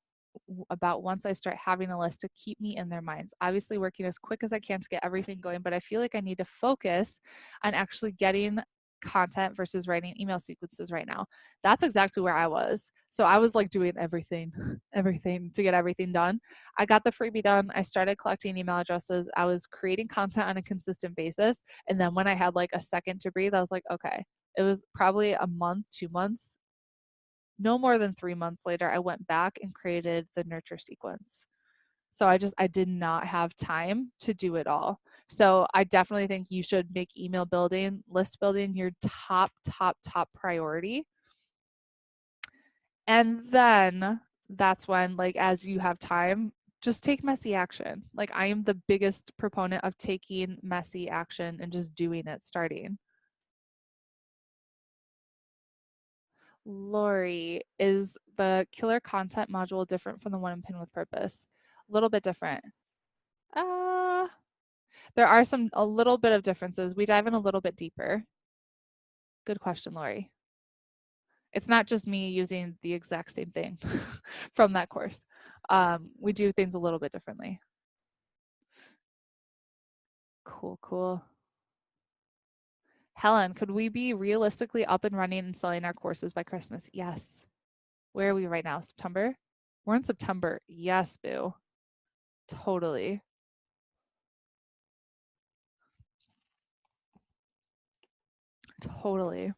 once I start having a list to keep me in their minds. Obviously working as quick as I can to get everything going, but I feel like I need to focus on actually getting content versus writing email sequences right now. That's exactly where I was. So I was like doing everything to get everything done. I got the freebie done. I started collecting email addresses. I was creating content on a consistent basis. And then when I had like a second to breathe, I was like, okay. It was probably a month, 2 months, no more than 3 months later, I went back and created the nurture sequence. So I did not have time to do it all. So I definitely think you should make email building, list building your top priority. And then that's when, like, as you have time, just take messy action. Like, I am the biggest proponent of taking messy action and just doing it, starting. Lori, is the killer content module different from the one in Pin with Purpose? A little bit different. Uh, there are a little bit of differences. We dive in a little bit deeper. Good question, Lori. It's not just me using the exact same thing from that course. We do things a little bit differently. Cool, cool. Helen, could we be realistically up and running and selling our courses by Christmas? Yes. Where are we right now? September? We're in September. Yes, boo. Totally. Totally.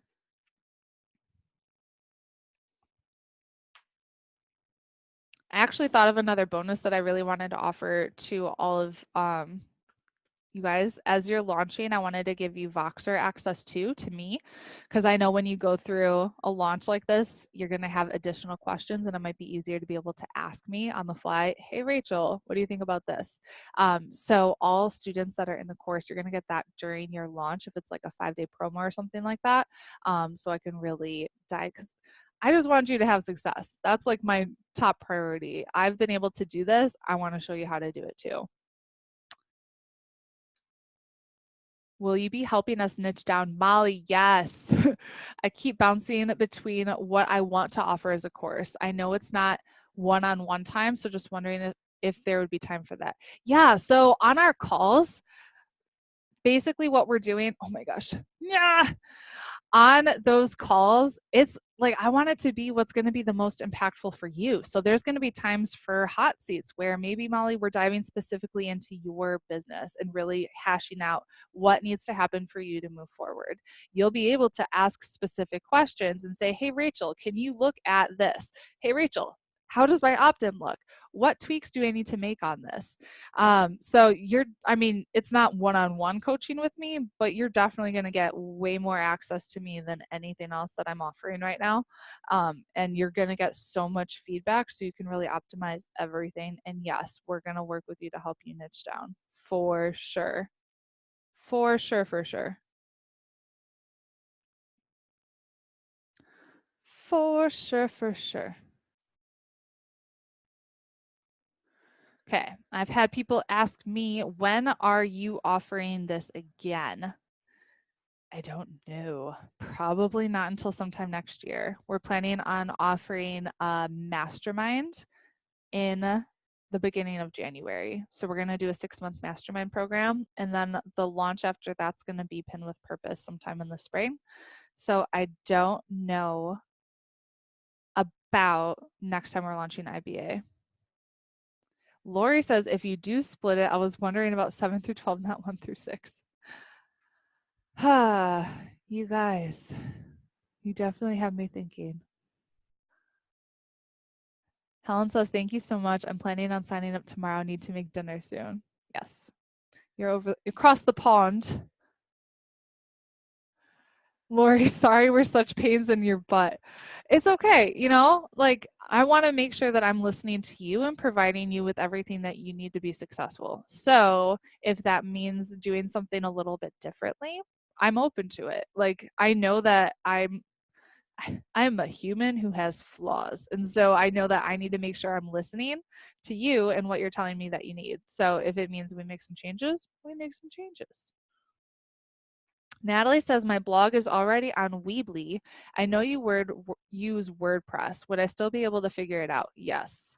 I actually thought of another bonus that I really wanted to offer to all of You guys, as you're launching, I wanted to give you Voxer access too, to me, because I know when you go through a launch like this, you're going to have additional questions, and it might be easier to be able to ask me on the fly, hey, Rachel, what do you think about this? So all students that are in the course, you're going to get that during your launch if it's like a 5-day promo or something like that. So I can really dive, because I just want you to have success. That's like my top priority. I've been able to do this. I want to show you how to do it too. Will you be helping us niche down? Molly, yes. I keep bouncing between what I want to offer as a course. I know it's not one-on-one time, so just wondering if there would be time for that. Yeah, so on our calls, basically what we're doing, oh my gosh, yeah, on those calls, it's like I want it to be what's going to be the most impactful for you. So there's going to be times for hot seats where maybe, Molly, we're diving specifically into your business and really hashing out what needs to happen for you to move forward. You'll be able to ask specific questions and say, hey, Rachel, can you look at this? Hey, Rachel, how does my opt-in look? What tweaks do I need to make on this? So it's not one-on-one coaching with me, but you're definitely going to get way more access to me than anything else that I'm offering right now. And you're going to get so much feedback so you can really optimize everything. And yes, we're going to work with you to help you niche down for sure. For sure, for sure. For sure, for sure. Okay, I've had people ask me, when are you offering this again? I don't know. Probably not until sometime next year. We're planning on offering a mastermind in the beginning of January. So we're going to do a 6-month mastermind program. And then the launch after that's going to be Pin with Purpose sometime in the spring. So I don't know about next time we're launching IBA. Lori says, if you do split it, I was wondering about 7 through 12, not 1 through 6. You guys, you definitely have me thinking. Helen says, thank you so much. I'm planning on signing up tomorrow. Need to make dinner soon. Yes. You're over across the pond. Lori, sorry we're such pains in your butt. It's okay. Like I want to make sure that I'm listening to you and providing you with everything that you need to be successful. So if that means doing something a little bit differently, I'm open to it. Like I know that I'm a human who has flaws. And so I know that I need to make sure I'm listening to you and what you're telling me that you need. So if it means we make some changes, we make some changes. Natalie says, my blog is already on Weebly. I know you use WordPress. Would I still be able to figure it out? Yes.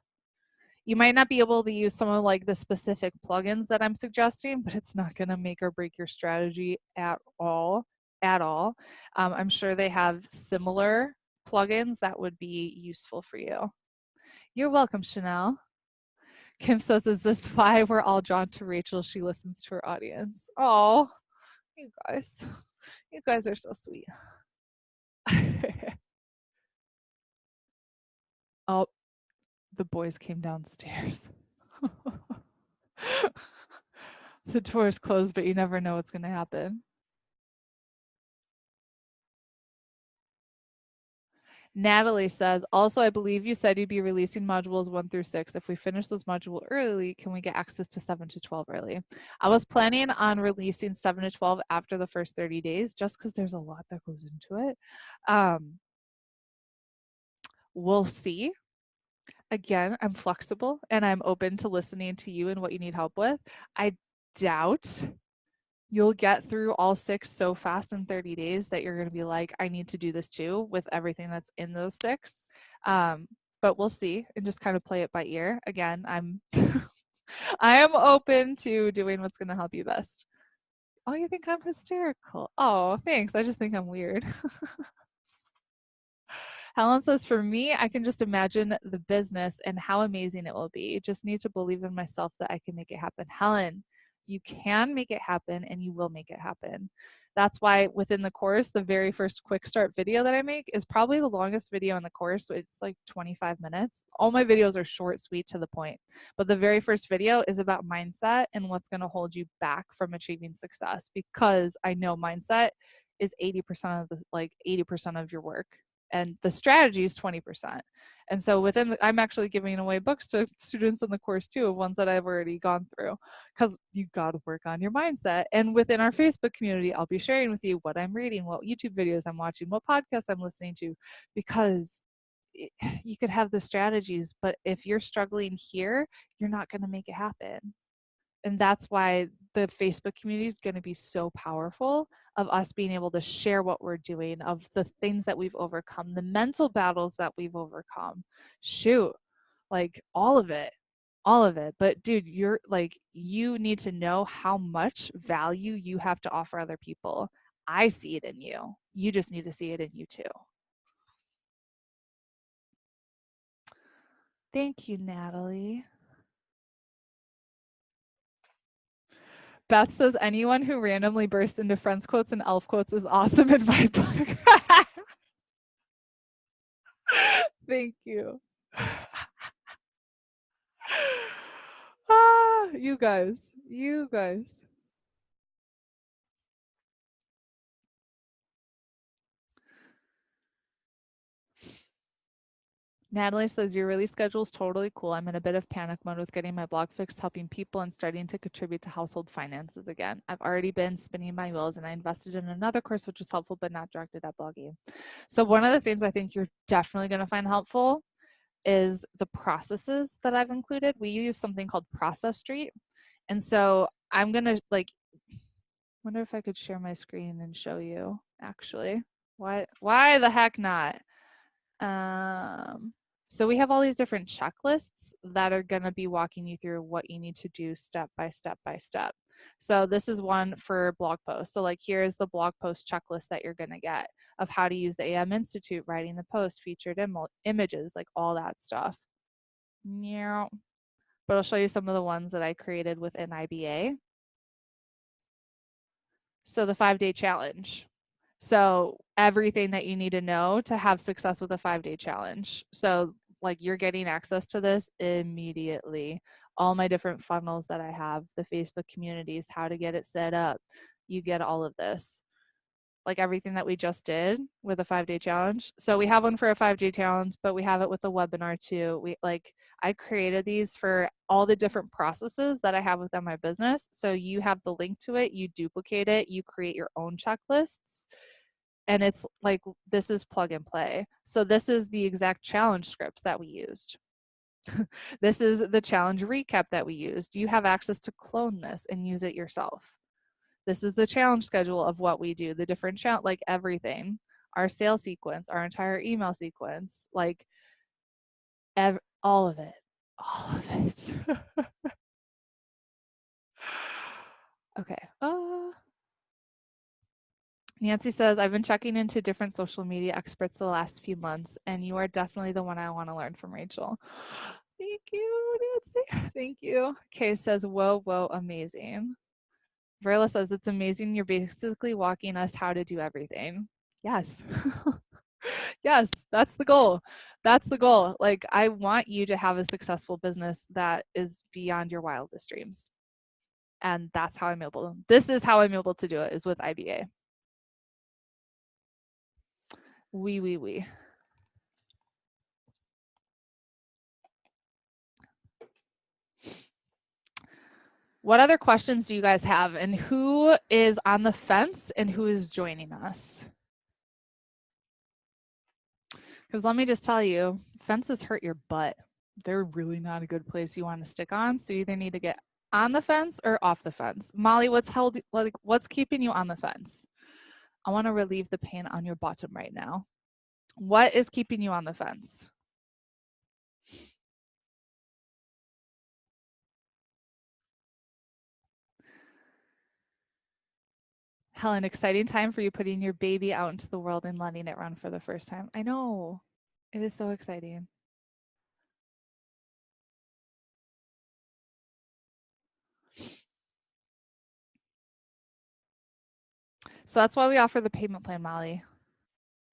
You might not be able to use some of like the specific plugins that I'm suggesting, but it's not going to make or break your strategy at all. I'm sure they have similar plugins that would be useful for you. You're welcome, Chanel. Kim says, is this why we're all drawn to Rachel? She listens to her audience. Oh, you guys are so sweet. Oh, the boys came downstairs. The door is closed, but you never know what's going to happen. Natalie says, also, I believe you said you'd be releasing modules 1 through 6. If we finish those modules early, can we get access to 7 to 12 early? I was planning on releasing 7 to 12 after the first 30 days, just because there's a lot that goes into it. We'll see. Again, I'm flexible and I'm open to listening to you and what you need help with. I doubt you'll get through all 6 so fast in 30 days that you're going to be like, I need to do this too with everything that's in those 6. But we'll see and just kind of play it by ear. Again, I am open to doing what's going to help you best. Oh, you think I'm hysterical? Oh, thanks. I just think I'm weird. Helen says, for me, I can just imagine the business and how amazing it will be. Just need to believe in myself that I can make it happen. Helen, you can make it happen and you will make it happen. That's why within the course, the very first quick start video that I make is probably the longest video in the course. It's like 25 minutes. All my videos are short, sweet, to the point. But the very first video is about mindset and what's going to hold you back from achieving success, because I know mindset is 80% of the 80% of your work, and the strategy is 20%. And so I'm actually giving away books to students in the course too, of ones that I've already gone through, because you got to work on your mindset. And within our Facebook community, I'll be sharing with you what I'm reading, what YouTube videos I'm watching, what podcasts I'm listening to, because you could have the strategies, but if you're struggling here, you're not going to make it happen. And that's why the Facebook community is going to be so powerful, of us being able to share what we're doing, of the things that we've overcome, the mental battles that we've overcome. Shoot, like all of it. All of it. But dude, you need to know how much value you have to offer other people. I see it in you. You just need to see it in you too. Thank you, Natalie. Beth says anyone who randomly bursts into friends quotes and elf quotes is awesome in my book. Thank you. You guys. You guys. Natalie says your release schedule is totally cool. I'm in a bit of panic mode with getting my blog fixed, helping people, and starting to contribute to household finances again. I've already been spinning my wheels, and I invested in another course which was helpful but not directed at blogging. So one of the things I think you're definitely going to find helpful is the processes that I've included. We use something called Process Street. And so I'm going to wonder if I could share my screen and show you actually. Why the heck not? So we have all these different checklists that are going to be walking you through what you need to do step by step by step. So this is one for blog posts. So like here's the blog post checklist that you're going to get of how to use the AM Institute, writing the post, featured images, like all that stuff. Yeah. But I'll show you some of the ones that I created within IBA. So the 5-day challenge. So everything that you need to know to have success with a 5-day challenge. So like you're getting access to this immediately. All my different funnels that I have, the Facebook communities, how to get it set up. You get all of this. Like everything that we just did with a 5-day challenge. So we have one for a 5-day challenge, but we have it with a webinar too. I created these for all the different processes that I have within my business. So you have the link to it, you duplicate it, you create your own checklists. And it's like, this is plug and play. So this is the exact challenge scripts that we used. This is the challenge recap that we used. You have access to clone this and use it yourself. This is the challenge schedule of what we do, the different challenge, like everything, our sales sequence, our entire email sequence, like all of it, all of it. Okay. Nancy says, I've been checking into different social media experts the last few months, and you are definitely the one I want to learn from, Rachel. Thank you, Nancy. Thank you. Kay says, whoa, amazing. Verla says, it's amazing. You're basically walking us how to do everything. Yes. Yes, that's the goal. That's the goal. Like, I want you to have a successful business that is beyond your wildest dreams. And that's how this is how I'm able to do it, is with IBA. We. What other questions do you guys have? And who is on the fence and who is joining us? Because let me just tell you, fences hurt your butt. They're really not a good place you want to stick on. So you either need to get on the fence or off the fence. Molly, what's keeping you on the fence? I want to relieve the pain on your bottom right now. What is keeping you on the fence? Helen, exciting time for you putting your baby out into the world and letting it run for the first time. I know. It is so exciting. So that's why we offer the payment plan, Molly.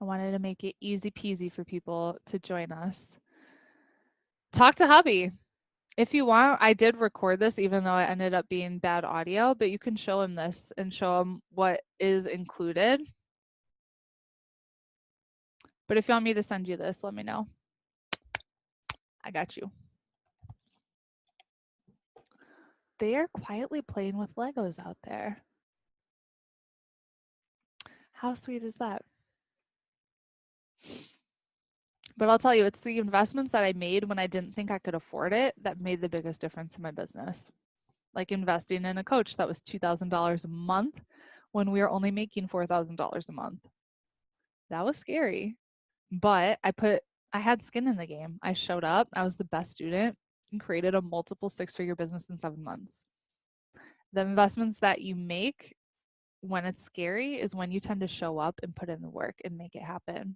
I wanted to make it easy peasy for people to join us. Talk to hubby. If you want, I did record this even though it ended up being bad audio, but you can show him this and show him what is included. But if you want me to send you this, let me know. I got you. They are quietly playing with Legos out there. How sweet is that? But I'll tell you, it's the investments that I made when I didn't think I could afford it that made the biggest difference in my business. Like investing in a coach that was $2,000 a month when we were only making $4,000 a month. That was scary. But I had skin in the game. I showed up, I was the best student, and created a multiple six-figure business in 7 months. The investments that you make when it's scary is when you tend to show up and put in the work and make it happen.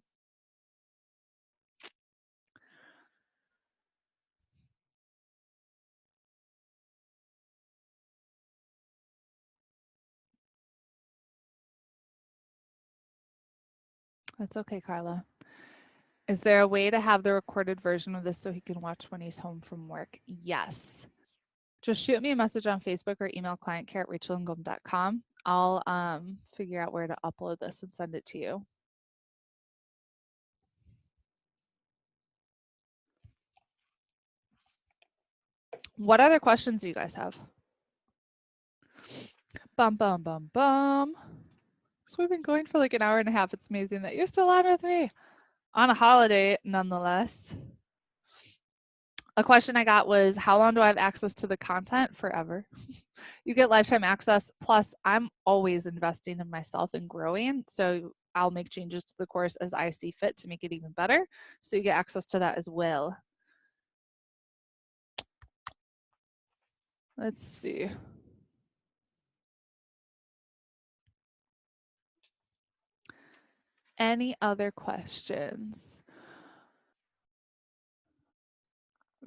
That's okay, Carla. Is there a way to have the recorded version of this so he can watch when he's home from work? Yes. Just shoot me a message on Facebook or email clientcare@rachelandgom.com. I'll figure out where to upload this and send it to you. What other questions do you guys have? Bum, bum, bum, bum. So we've been going for like an hour and a half. It's amazing that you're still on with me on a holiday, nonetheless. A question I got was, how long do I have access to the content? Forever. You get lifetime access. Plus, I'm always investing in myself and growing. So I'll make changes to the course as I see fit to make it even better. So you get access to that as well. Let's see. Any other questions?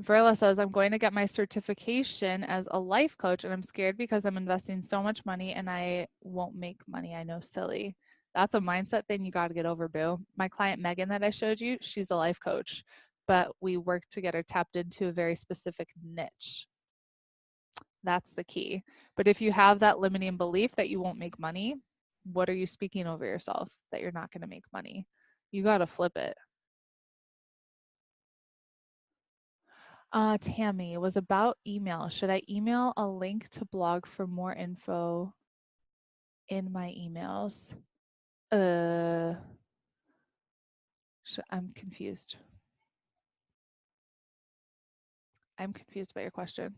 Verla says, I'm going to get my certification as a life coach and I'm scared because I'm investing so much money and I won't make money. I know, silly. That's a mindset thing you got to get over, boo. My client, Megan, that I showed you, she's a life coach, but we worked to get her tapped into a very specific niche. That's the key. But if you have that limiting belief that you won't make money, what are you speaking over yourself that you're not going to make money? You got to flip it. Tammy, it was about email. Should I email a link to blog for more info in my emails? I'm confused. I'm confused by your question.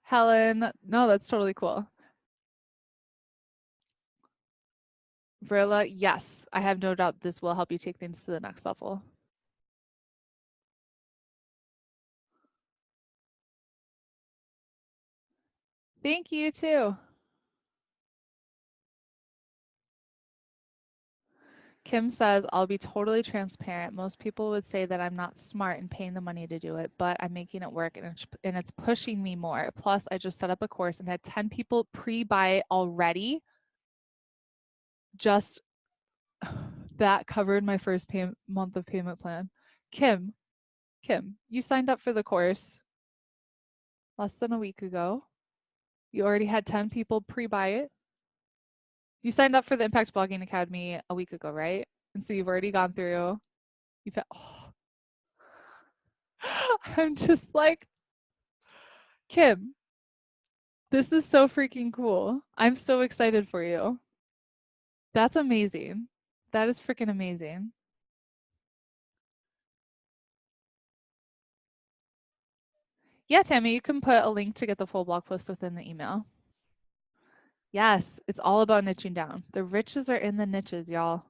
Helen, no, that's totally cool. Verla, yes, I have no doubt this will help you take things to the next level. Thank you too. Kim says, I'll be totally transparent. Most people would say that I'm not smart in paying the money to do it, but I'm making it work and it's pushing me more. Plus, I just set up a course and had 10 people pre-buy it already. Just that covered my first month of payment plan. Kim, you signed up for the course less than a week ago. You already had 10 people pre-buy it. You signed up for the Impact Blogging Academy a week ago, right? And so you've already gone through. You've had, oh. I'm just like, Kim, this is so freaking cool. I'm so excited for you. That's amazing. That is freaking amazing. Yeah, Tammy, you can put a link to get the full blog post within the email. Yes, it's all about niching down. The riches are in the niches, y'all.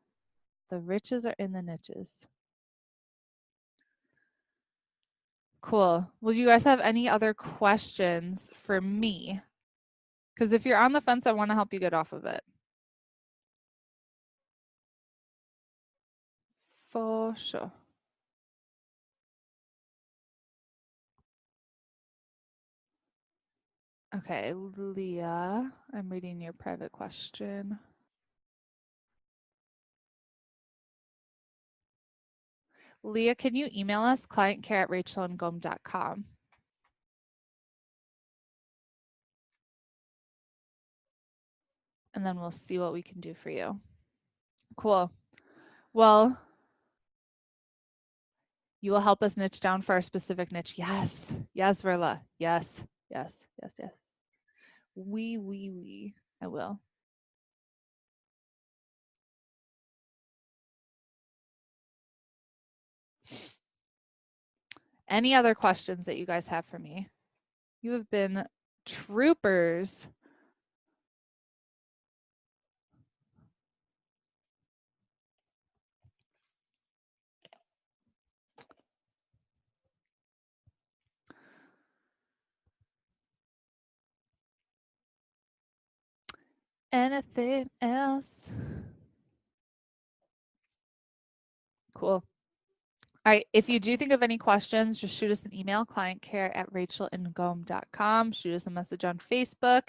The riches are in the niches. Cool. Well, you guys have any other questions for me? Because if you're on the fence, I want to help you get off of it. For sure. Okay, Leah, I'm reading your private question. Leah, can you email us clientcare@rachelandgom.com? And then we'll see what we can do for you. Cool. Well, you will help us niche down for our specific niche. Yes. Yes, Verla. Yes. Yes. Yes. Yes. We. I will. Any other questions that you guys have for me? You have been troopers. Anything else? Cool. All right, if you do think of any questions, just shoot us an email, clientcare@rachelandgom.com. Shoot us a message on Facebook.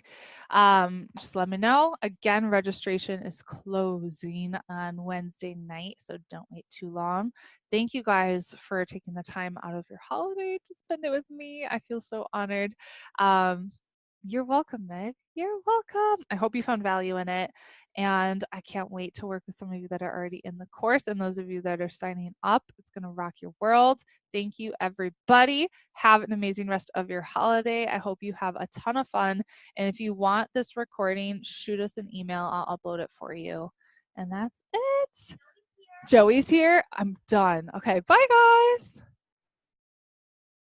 Just let me know. Again, registration is closing on Wednesday night, so don't wait too long. Thank you guys for taking the time out of your holiday to spend it with me. I feel so honored. You're welcome, Meg. You're welcome. I hope you found value in it. And I can't wait to work with some of you that are already in the course and those of you that are signing up. It's going to rock your world. Thank you, everybody. Have an amazing rest of your holiday. I hope you have a ton of fun. And if you want this recording, shoot us an email. I'll upload it for you. And that's it. Joey's here. I'm done. Okay, bye, guys.